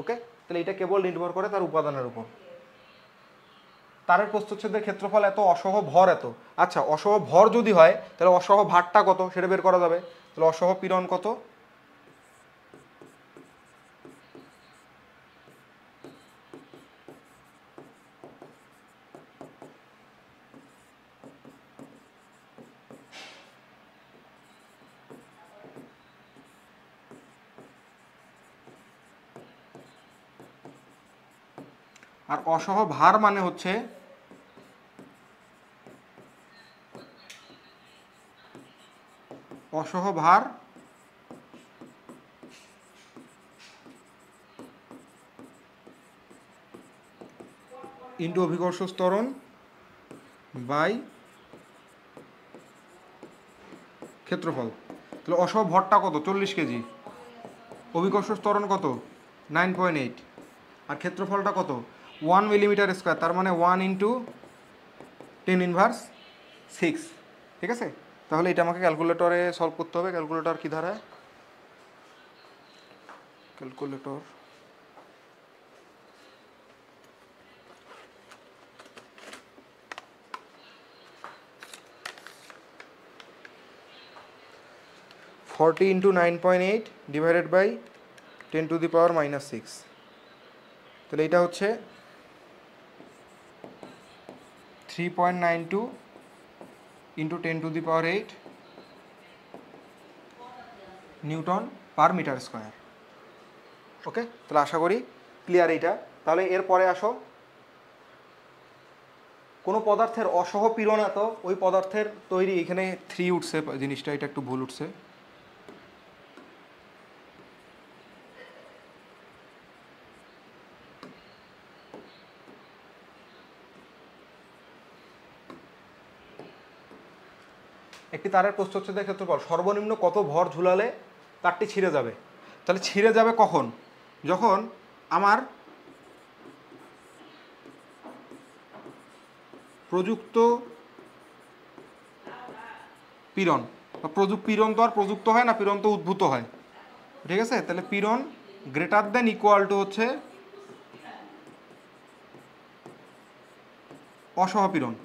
ওকে, তাহলে এটা কেবল নির্ভর করে তার উপাদানের উপর। তারের প্রস্থচ্ছেদের ক্ষেত্রফল এত, অসহ ভর এত। আচ্ছা, অসহ ভর যদি হয় তাহলে অসহ ভারটা কত সেটা বের করা যাবে। তাহলে অসহ পীড়ন কত, আর অসহ ভার মানে হচ্ছে অসহ ভার ইন্টু অভিকর্ষ ত্বরণ বাই ক্ষেত্রফল। তাহলে অসহ ভরটা কত, 40 কেজি, অভিকর্ষ ত্বরণ কত, 9.8, আর ক্ষেত্রফলটা কত, 1 মিলিমিটার স্কোয়ার, তার মানে 1 ইন্টু 10⁻6। ঠিক আছে, তাহলে এটা আমাকে ক্যালকুলেটরে সলভ করতে হবে। ক্যালকুলেটর কী ধারায়, ক্যালকুলেটর 40 ইন্টু 9.8 ডিভাইডেড বাই 10⁻⁻6। তাহলে এটা হচ্ছে 3.92 into 10⁸ newton per metre square. Okay, তাহলে আশা করি ক্লিয়ার এইটা। তাহলে এরপরে আসো, কোনো পদার্থের অসহ পীড়ন এত, ওই পদার্থের তৈরি, এখানে 3 উঠছে জিনিসটা, এটা একটু ভুল উঠছে। একটি তারের প্রস্থচ্ছেদের ক্ষেত্রফল সর্বনিম্ন কত ভর ঝুলালে তারটি ছিঁড়ে যাবে। তাহলে ছিঁড়ে যাবে কখন, যখন আমার প্রযুক্ত পীড়ন বা পীড়ন তো আর প্রযুক্ত হয় না, পীড়ন তো উদ্ভূত হয়। ঠিক আছে, তাহলে পীড়ন গ্রেটার দেন ইকুয়াল টু হচ্ছে অসহপীড়ন।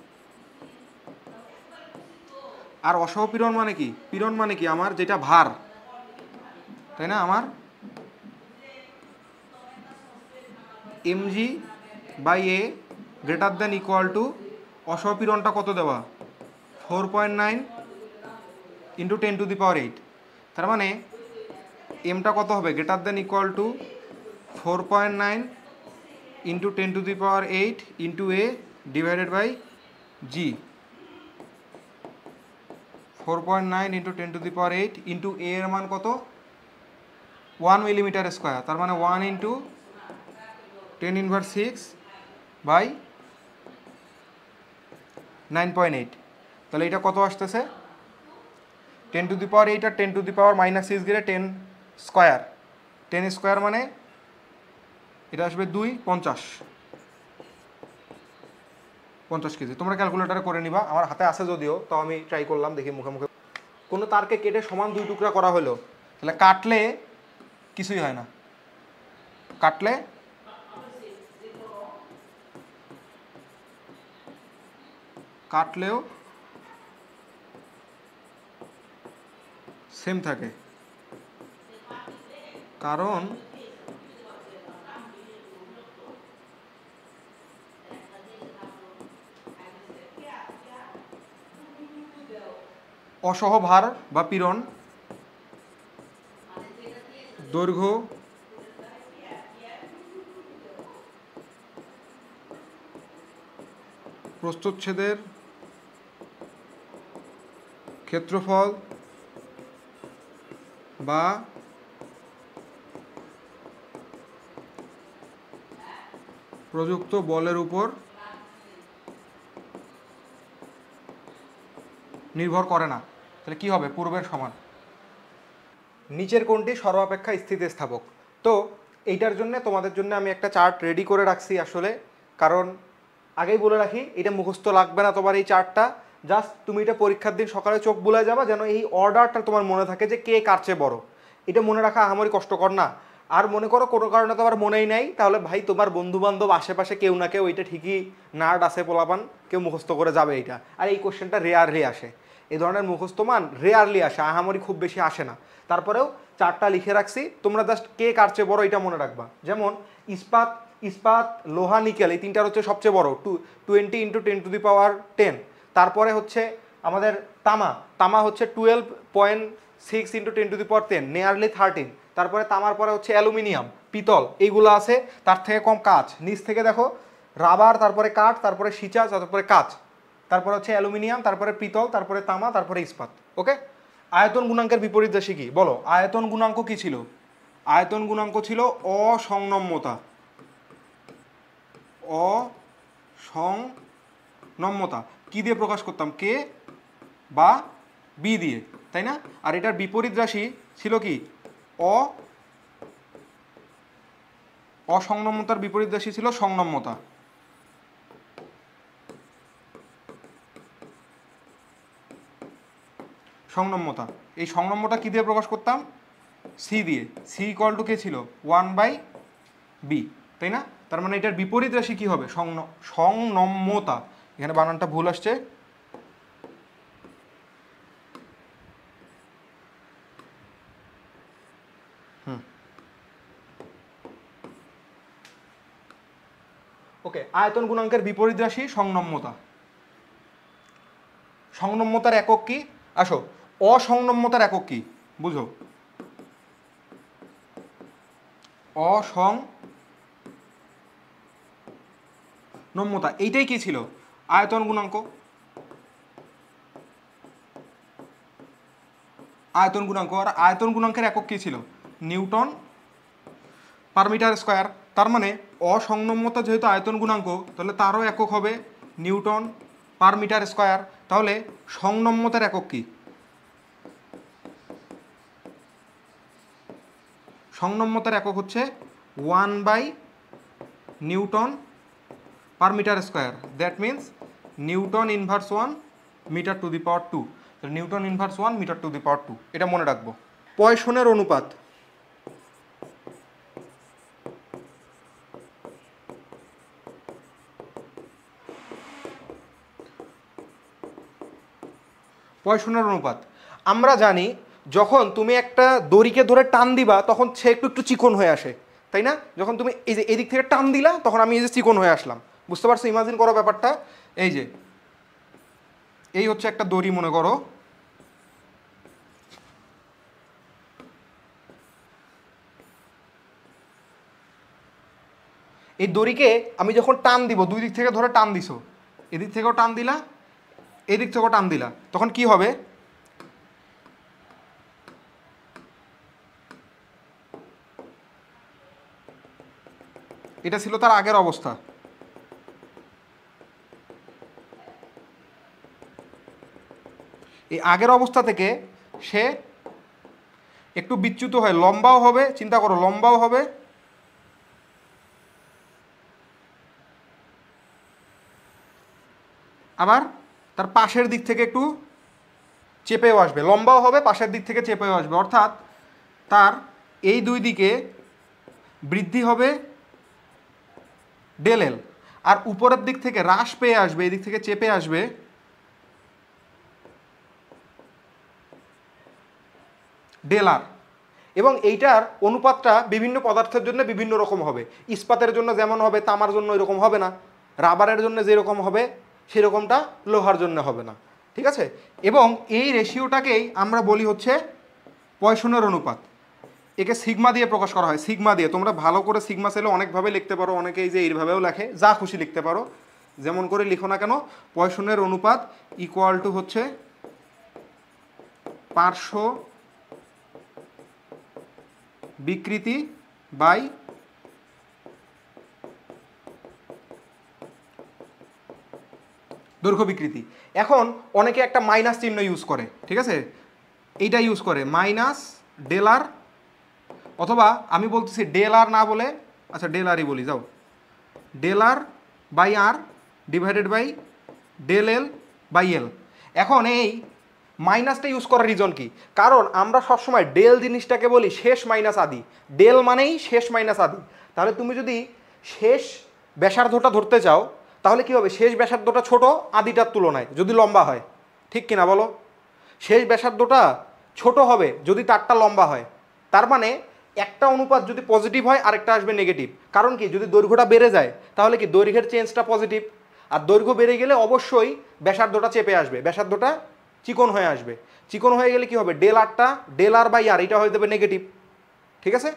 আর অসহপীড়ন মানে কি, পীড়ন মানে কি আমার যেটা ভার, তাই না, আমার mg/a greater than equal to অসহপীড়নটা কত দেওয়া, 4.9 ইন্টু 10⁸। তার মানে এমটা কত হবে, greater than equal to 4.9 into 10⁸ into A divided by G. 4.9 into 10⁸ into A এর মান কত, 1 মিলিমিটার স্কোয়ার, তার মানে 1 ইন্টু 10⁻6 বাই 9.8। তাহলে এটা কত আসতেছে, 10⁸ আর 10⁻⁻6 গেলে 10 স্কোয়ার, 10 স্কোয়ার মানে এটা আসবে 50 কেজি। তোমরা ক্যালকুলেটারে করে নিবা, আমার হাতে আছে যদিও, তাও আমি ট্রাই করলাম, দেখি মুখে মুখে। কোনো তারকে কেটে সমান 2 টুকরা করা হলো, তাহলে কাটলে কিছুই হয় না, কাটলেও সেম থাকে, কারণ অসহ ভার বা পীড়ন দৈর্ঘ্য প্রস্থচ্ছেদের ক্ষেত্রফল বা প্রযুক্ত বলের উপর নির্ভর করে না। তাহলে কি হবে, পূর্বের সমান। নিচের কোণটি সর্বাপেক্ষা স্থিতিস্থাপক। তো এইটার জন্য তোমাদের জন্য আমি একটা চার্ট রেডি করে রাখছি আসলে, কারণ আগেই বলে রাখি এটা মুখস্থ লাগবে না তোমার এই চার্টটা, জাস্ট তুমি এটা পরীক্ষার দিন সকালে চোখ বুলায় যাবা যেন এই অর্ডারটা তোমার মনে থাকে যে কে কার চেয়ে বড়। এটা মনে রাখা আহামরি কষ্টকর না। আর মনে করো কোনো কারণে তোমার মনেই নাই, তাহলে ভাই তোমার বন্ধু বান্ধব আশেপাশে কেউ না কেউ এটা ঠিকই নার্ড আছে পোলাপান, কেউ মুখস্থ করে যাবে এইটা। আর এই কোশ্চেনটা রেয়ারলি আসে, এই ধরনের মুখস্থ মান রেয়ারলি আসে, আহামরি খুব বেশি আসে না। তারপরেও চারটা লিখে রাখছি, তোমরা জাস্ট কে কার চেয়ে বড় এটা মনে রাখবা। যেমন ইস্পাত, ইস্পাত, লোহা, নিকেল, এই তিনটার হচ্ছে সবচেয়ে বড় 20 × 10⁻10। তারপরে হচ্ছে আমাদের তামা, তামা হচ্ছে 12.6 × 10⁻10, নিয়ারলি 13। তারপরে তামার পরে হচ্ছে অ্যালুমিনিয়াম, পিতল, এইগুলো আছে, তার থেকে কম কাঁচ। নিচ থেকে দেখো রাবার, তারপরে কাঠ, তারপরে সীসা, তারপরে কাঁচ, তারপরে হচ্ছে অ্যালুমিনিয়াম, তারপরে পিতল, তারপরে তামা, তারপরে ইস্পাত। ওকে, আয়তন গুণাঙ্কের বিপরীত রাশি কি বলো? আয়তন গুণাঙ্ক কি ছিল? আয়তন গুণাঙ্ক ছিল অসংনম্যতা, অসংনম্যতা কি দিয়ে প্রকাশ করতাম? কে বা বি দিয়ে, তাই না? আর এটার বিপরীত রাশি ছিল কি? অসংনম্যতার বিপরীত রাশি ছিল সংনম্যতা। সংনম্যতা, এই সংনম্যতা কি দিয়ে প্রকাশ করতাম? সি দিয়ে। সি ইকুয়াল টু কে ছিল? 1/b, তাই না? তার মানে এটার বিপরীত রাশি কি হবে? সংনম্যতা। এখানে বানানটা ভুল আসছে, ওকে। আয়তন গুণাঙ্কের বিপরীত রাশি সংনম্যতা। সংনম্যতার একক কি? আসো, অসংনম্যতার একক কি বুঝো? অসংনম্যতা এইটাই কি ছিল? আয়তন গুণাঙ্ক। আয়তন গুণাঙ্ক, আর আয়তন গুণাঙ্কের একক কি ছিল? Newton per metre square. তার মানে অসংনম্যতা যেহেতু আয়তন গুণাঙ্ক, তাহলে তারও একক হবে নিউটন পার মিটার স্কয়ার। তাহলে সংনম্যতার একক কি? সংনম্যতার একক হচ্ছে 1/নিউটন per metre square. That means newton inverse 1 meter to the power 2। Newton inverse 1 meter to the power 2, এটা মনে রাখবো। পয়সনের অনুপাত। পয়সনের অনুপাত আমরা জানি, যখন তুমি একটা দড়িকে ধরে টান দিবা তখন সে একটু একটু চিকন হয়ে আসে, তাই না? যখন তুমি এই যে এদিক থেকে টান দিলা তখন আমি এই যে চিকন হয়ে আসলাম, বুঝতে পারছো? ইমাজিন করো ব্যাপারটা। এই যে এই হচ্ছে একটা দড়ি মনে করো, এই দড়িকে আমি যখন টান দিব, দুই দিক থেকে ধরে টান দিছো, এদিক থেকেও টান দিলা, এদিক থেকেও টান দিলা, তখন কি হবে? এটা ছিল তার আগের অবস্থা। এই আগের অবস্থা থেকে সে একটু বিচ্যুত হয়, লম্বাও হবে, চিন্তা করো, লম্বাও হবে, আবার তার পাশের দিক থেকে একটু চেপেও আসবে, লম্বাও হবে, পাশের দিক থেকে চেপেও আসবে। অর্থাৎ তার এই দুই দিকে বৃদ্ধি হবে ডেল এল, আর উপরের দিক থেকে হ্রাস পেয়ে আসবে, এই দিক থেকে চেপে আসবে ডেল আর। এবং এইটার অনুপাতটা বিভিন্ন পদার্থের জন্য বিভিন্ন রকম হবে। ইস্পাতের জন্য যেমন হবে, তামার জন্য এরকম হবে না। রাবারের জন্য যেরকম হবে সেরকমটা লোহার জন্য হবে না, ঠিক আছে? এবং এই রেশিওটাকেই আমরা বলি হচ্ছে পয়সনের অনুপাত। একে সিগমা দিয়ে প্রকাশ করা হয়, সিগমা দিয়ে। তোমরা ভালো করে সিগমা সেলে অনেকভাবে লিখতে পারো, অনেকে এই যে এইভাবেও লেখে, যা খুশি লিখতে পারো, যেমন করে লিখো না কেন। পয়সনের অনুপাত ইকুয়াল টু হচ্ছে পার্শ্ব বিকৃতি বাই দৈর্ঘ্য বিকৃতি। এখন অনেকে একটা মাইনাস চিহ্ন ইউজ করে, ঠিক আছে? এইটা ইউজ করে মাইনাস ডেল আর, অথবা আমি বলতেছি ডেল আর না বলে, আচ্ছা ডেল আরই বলি, যাও, del R by R divided by del L by L. এখন এই মাইনাসটা ইউজ করার রিজন কি? কারণ আমরা সবসময় ডেল জিনিসটাকে বলি শেষ মাইনাস আদি, ডেল মানেই শেষ মাইনাস আদি। তাহলে তুমি যদি শেষ ব্যাসার্ধটা ধরতে চাও তাহলে কি হবে? শেষ ব্যাসার্ধটা ছোট আদিটার তুলনায় যদি লম্বা হয়, ঠিক কিনা বলো? শেষ ব্যাসার্ধটা ছোট হবে যদি তারটা লম্বা হয়। তার মানে একটা অনুপাত যদি পজিটিভ হয় আরেকটা আসবে নেগেটিভ। কারণ কি? যদি দৈর্ঘ্যটা বেড়ে যায় তাহলে কি দৈর্ঘ্যের চেঞ্জটা পজিটিভ, আর দৈর্ঘ্য বেড়ে গেলে অবশ্যই ব্যাসার্ধটা চেপে আসবে, ব্যাসার্ধটা চিকন হয়ে আসবে। চিকন হয়ে গেলে কি হবে? ডেল আর বাই আর এটা হয়ে যাবে নেগেটিভ, ঠিক আছে?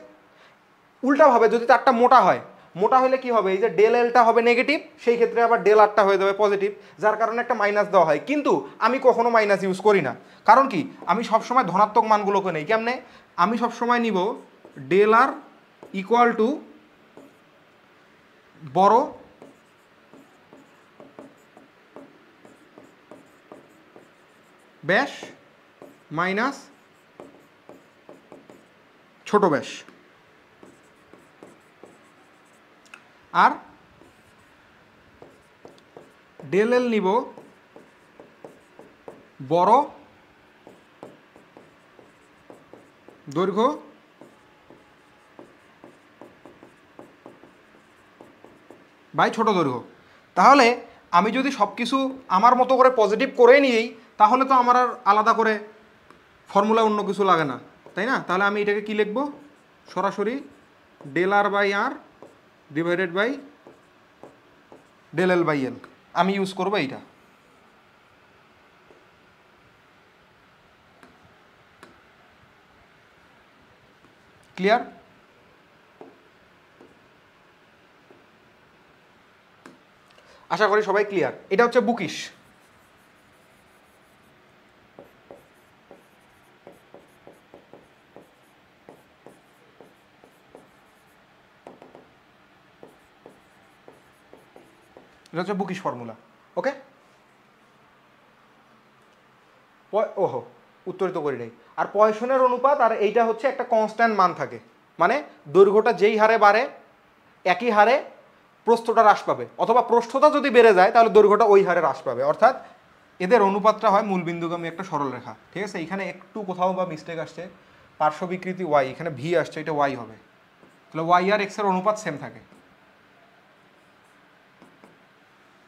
উল্টাভাবে যদি তারটা মোটা হয়, মোটা হলে কি হবে? এই যে ডেল এলটা হবে নেগেটিভ, সেই ক্ষেত্রে আবার ডেল আরটা হয়ে যাবে পজিটিভ, যার কারণে একটা মাইনাস দেওয়া হয়। কিন্তু আমি কখনো মাইনাস ইউজ করি না। কারণ কি? আমি সবসময় ধনাত্মক মানগুলোকে নেই। কেমনে? আমি সবসময় নিব ডেল আর ইকুয়াল টু বড় ব্যাস মাইনাস ছোট ব্যাস, আর ডেল এল নিব বড় দৈর্ঘ্য বাই ছোট দৈর্ঘ্য। তাহলে আমি যদি সব কিছু আমার মতো করে পজিটিভ করে নিই তাহলে তো আমার আর আলাদা করে ফর্মুলা অন্য কিছু লাগে না, তাই না? তাহলে আমি এটাকে কি লিখব? সরাসরি del R by R divided by del L by L. আমি ইউজ করবো এইটা। ক্লিয়ার? আশা করি সবাই ক্লিয়ার। এটা হচ্ছে বুকিশ। এটা হচ্ছে বুকিশ ফর্মুলা। ওকে, ওহো উত্তরিত করি নাই। আর পয়সনের অনুপাত আর এইটা হচ্ছে একটা কনস্ট্যান্ট মান থাকে, মানে দৈর্ঘ্যটা যেই হারে বাড়ে একই হারে প্রস্থটা হ্রাস পাবে, অথবা প্রস্থতা যদি বেড়ে যায় তাহলে দৈর্ঘ্যটা ওই হারে হ্রাস পাবে। অর্থাৎ এদের অনুপাতটা হয় মূলবিন্দুগামী একটা সরল রেখা, ঠিক আছে? এখানে একটু কোথাও বা মিস্টেক আসছে, পার্শ্ব বিকৃতি ওয়াই, এখানে ভি আসছে, এটা ওয়াই হবে। তাহলে ওয়াই আর এক্সের অনুপাত সেম থাকে,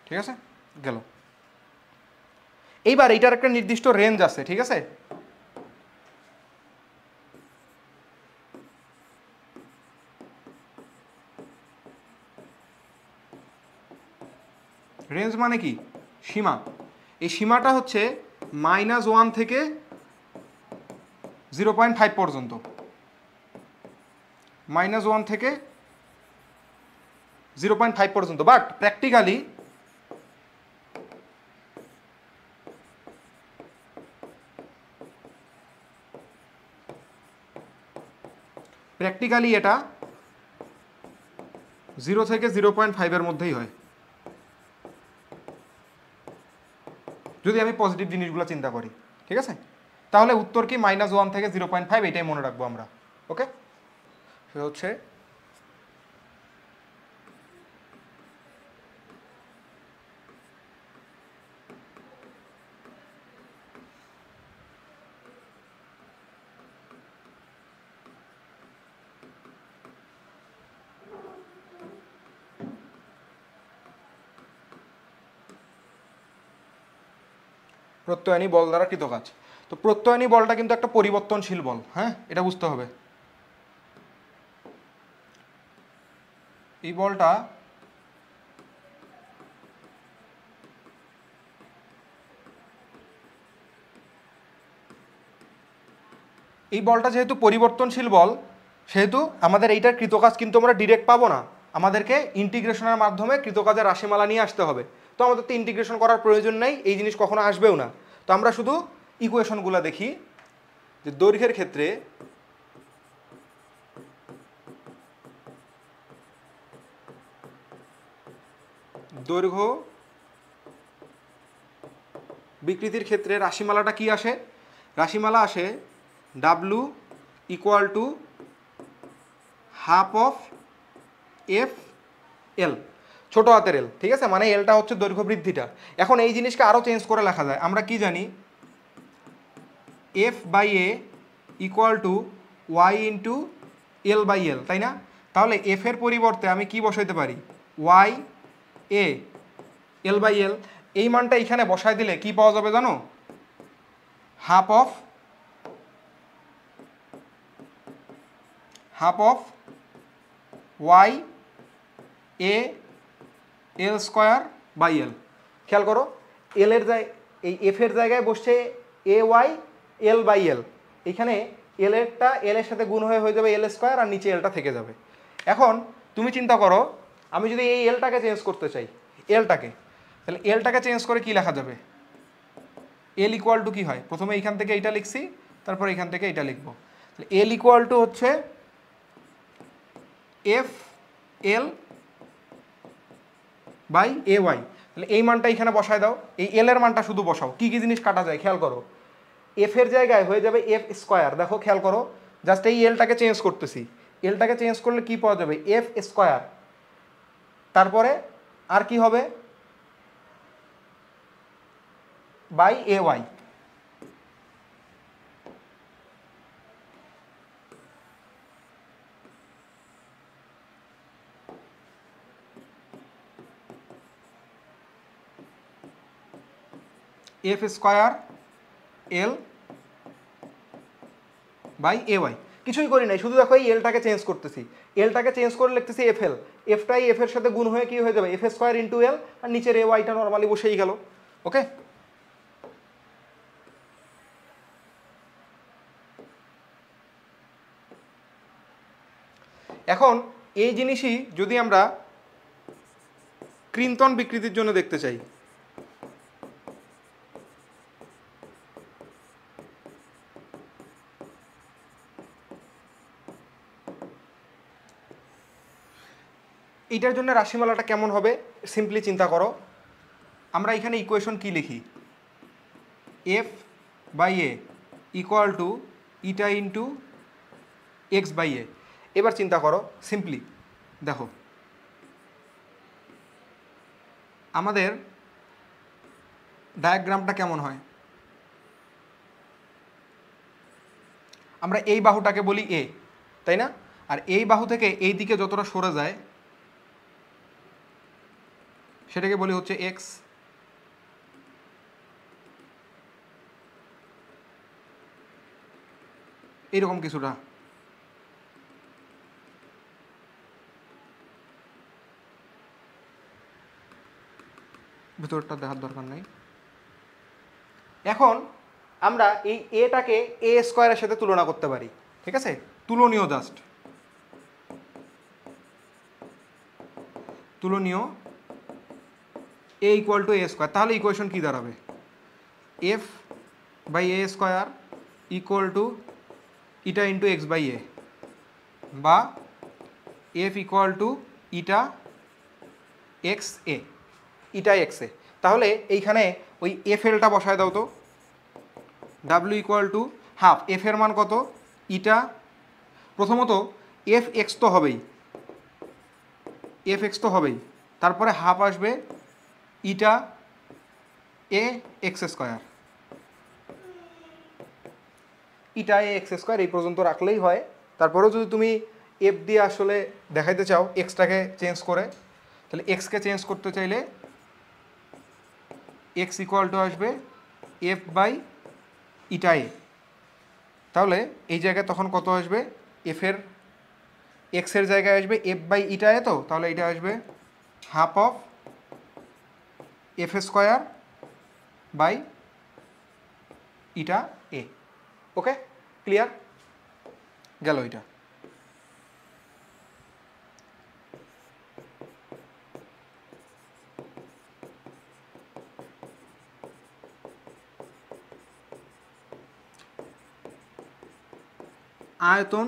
ঠিক আছে? গেল। এইবার এইটার একটা নির্দিষ্ট রেঞ্জ আছে, ঠিক আছে? রেঞ্জ মানে কি? সীমা। এই সীমাটা হচ্ছে -1 থেকে 0.5 পর্যন্ত, -1 থেকে 0.5 পর্যন্ত। বাট প্র্যাকটিক্যালি এটা 0 থেকে 0.5 মধ্যেই হয়, যদি আমি পজিটিভ জিনিসগুলো চিন্তা করি, ঠিক আছে? তাহলে উত্তর কি? -1 থেকে 0.5, এটাই মনে রাখবো আমরা। ওকে, সেটা হচ্ছে প্রত্যয়নী বল দ্বারা কৃতকাজ। তো প্রত্যয়নী বলটা কিন্তু একটা পরিবর্তনশীল বল, হ্যাঁ, এটা বুঝতে হবে। এই বলটা যেহেতু পরিবর্তনশীল বল, সেহেতু আমাদের এইটার কৃতকাজ কিন্তু আমরা ডিরেক্ট পাবো না, আমাদেরকে ইন্টিগ্রেশনের মাধ্যমে কৃতকাজের রাশিমালা নিয়ে আসতে হবে। তো আমাদের তো ইন্টিগ্রেশন করার প্রয়োজন নেই, এই জিনিস কখনো আসবেও না। তো আমরা শুধু ইকুয়েশনগুলো দেখি যে দৈর্ঘ্যের ক্ষেত্রে দৈর্ঘ্য বিকৃতির ক্ষেত্রে রাশিমালাটা কি আসে? রাশিমালা আসে W equal to half of F L. ছোট হাতের এল, ঠিক আছে, মানে এলটা হচ্ছে দৈর্ঘ্য বৃদ্ধিটা। এখন এই জিনিসকে আরও চেঞ্জ করে লেখা যায়, আমরা কি জানি F by A equal to Y into L by L, তাই না? তাহলে এফ এর পরিবর্তে আমি কি বসাইতে পারি, ওয়াই এ এল বাই এল। এই মানটা এখানে বসায় দিলে কি পাওয়া যাবে জানো, half of Y A L square by L. খেয়াল করো, এল এর এই এফ এর জায়গায় বসছে এ ওয়াই এল বাই এল, এখানে এল এরটা এল এর সাথে গুণ হয়ে যাবে এল স্কোয়ার, আর নিচে এলটা থেকে যাবে। এখন তুমি চিন্তা করো, আমি যদি এই এলটাকে চেঞ্জ করতে চাই, এলটাকে, তাহলে এলটাকে চেঞ্জ করে কি লেখা যাবে, এল ইকুয়াল টু কী হয়, প্রথমে এইখান থেকে এইটা লিখছি, তারপর এইখান থেকে এইটা লিখবো। তাহলে এল ইকুয়াল টু হচ্ছে F L by A Y. তাহলে এই মানটা এখানে বসায় দাও, এই এল এর মানটা শুধু বসাও, কি কি জিনিস কাটা যায় খেয়াল করো, এফ এর জায়গায় হয়ে যাবে এফ স্কোয়ার, দেখো খেয়াল করো, জাস্ট এই এলটাকে চেঞ্জ করতেছি, এলটাকে চেঞ্জ করলে কি পাওয়া যাবে, এফ স্কোয়ার, তারপরে আর কি হবে, by A Y. F square L by A Y, কিছুই করি নাই, শুধু দেখো এই এলটাকে চেঞ্জ করতেছি, এলটাকে চেঞ্জ করে লিখতেছি এফ এল, এফটাই এফ এর সাথে গুণ হয়ে কি হয়ে যাবে, এফ স্কোয়ার ইন্টু এল, আর নিচের এ ওয়াইটা নর্মালি বসেই গেল। ওকে, এখন এই জিনিসই যদি আমরা কৃন্তন বিকৃতির জন্য দেখতে চাই, এইটার জন্য রাশিমালাটা কেমন হবে সিম্পলি চিন্তা করো, আমরা এখানে ইকুয়েশন কি লিখি, F by A equal to eta into X by A. এবার চিন্তা করো সিম্পলি, দেখো আমাদের ডায়াগ্রামটা কেমন হয়, আমরা এই বাহুটাকে বলি এ, তাই না? আর এই বাহু থেকে এই দিকে যতটা সরে যায় সেটাকে বলি হচ্ছে এক্স, এইরকম কিছুটা। ভিতরটা দেখার দরকার নাই। এখন আমরা এই এটাকে এ স্কোয়ারের সাথে তুলনা করতে পারি, ঠিক আছে, তুলনীয়, জাস্ট তুলনীয়, A equal to A square. তাহলে ইকুয়েশন কি দাঁড়াবে, F by A square equal to eta into X by A, বা F equal to eta X A, eta X A. তাহলে এইখানে ওই এফ এলটা বসায় দাও তো, W equal to half, F এর মান কত, ইটা, প্রথমত এফ এক্স তো হবেই, এফ এক্স তো হবেই, তারপরে হাফ আসবে ইটা এ এক্স স্কোয়ার, ইটা এ এক্স স্কোয়ার এই পর্যন্ত রাখলেই হয়। তারপরেও যদি তুমি এফ দিয়ে আসলে দেখাইতে চাও এক্সটাকে চেঞ্জ করে, তাহলে এক্সকে চেঞ্জ করতে চাইলে এক্স ইকুয়াল টু আসবে এফ বাই ইটা এ। তাহলে এই জায়গায় তখন কত আসবে, এফের এক্সের জায়গায় আসবে এফ বাই ইটা এ, তো তাহলে এটা আসবে half of F square by eta A. Okay, clear গেল এটা। আয়তন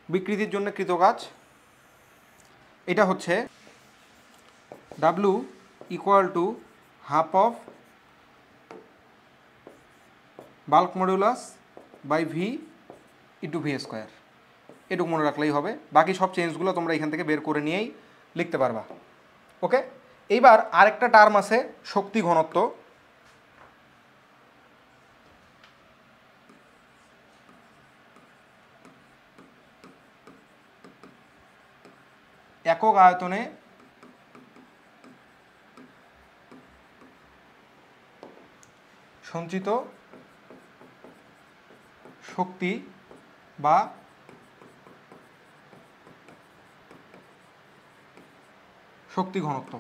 বিকৃতির জন্য কৃতকাজ, এটা হচ্ছে W equal to half of bulk modulus by V into V square. এটুকু মনে রাখলেই হবে, বাকি সব চেঞ্জগুলো তোমরা এখান থেকে বের করে নিয়েই লিখতে পারবা। ওকে, এইবার আরেকটা টার্ম আছে শক্তি ঘনত্ব। একক আয়তনে সঞ্চিত শক্তি বা শক্তি ঘনত্ব।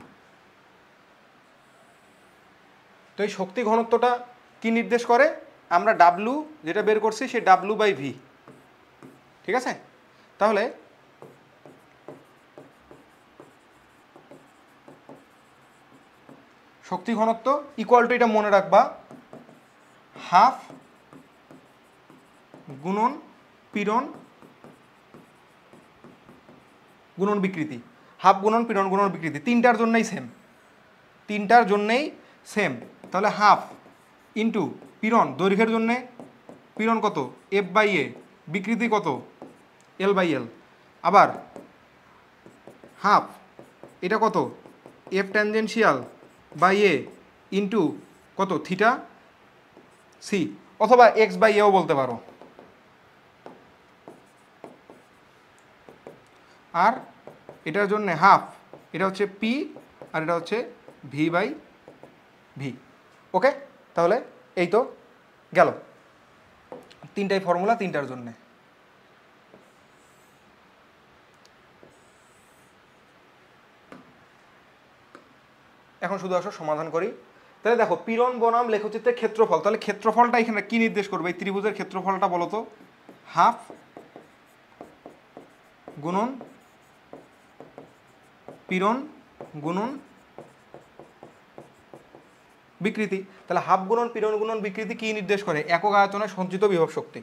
তো এই শক্তি ঘনত্বটা কি নির্দেশ করে? আমরা ডাব্লু যেটা বের করছি সেই ডাব্লু বাই ভি, ঠিক আছে? তাহলে শক্তি ঘনত্ব ইকুয়াল টু, এটা মনে রাখবা, হাফ গুণন পীড়ন গুণন বিকৃতি। হাফ গুণন পীড়ন গুণন বিকৃতি তিনটার জন্যই সেম, তিনটার জন্যেই সেম। তাহলে হাফ ইন্টু পীড়ন, দৈর্ঘ্যের জন্যে পীড়ন কত? এফ বাই এ, বিকৃতি কত? L by L. আবার হাফ এটা কত? F tangential by A into কত? থিটা সি, অথবা এক্স বাই এও বলতে পারো। আর এটার জন্য হাফ, এটা হচ্ছে পি আর এটা হচ্ছে ভি বাই ভি। ওকে, তাহলে এই তো গেল তিনটাই ফর্মুলা তিনটার জন্যে। এখন শুধু আসো সমাধান করি। তাহলে দেখো, পীড়ন বনাম লেখচিত্রের ক্ষেত্রফল, তাহলে ক্ষেত্রফলটা এখানে কি নির্দেশ করবে? এই ত্রিভুজের ক্ষেত্রফলটা বলো তো? হাফ গুণন পীড়ন গুণন বিকৃতি। তাহলে হাফ গুণন পীড়ন গুণন বিকৃতি কি নির্দেশ করে? একক আয়তনে সঞ্চিত বিভব শক্তি।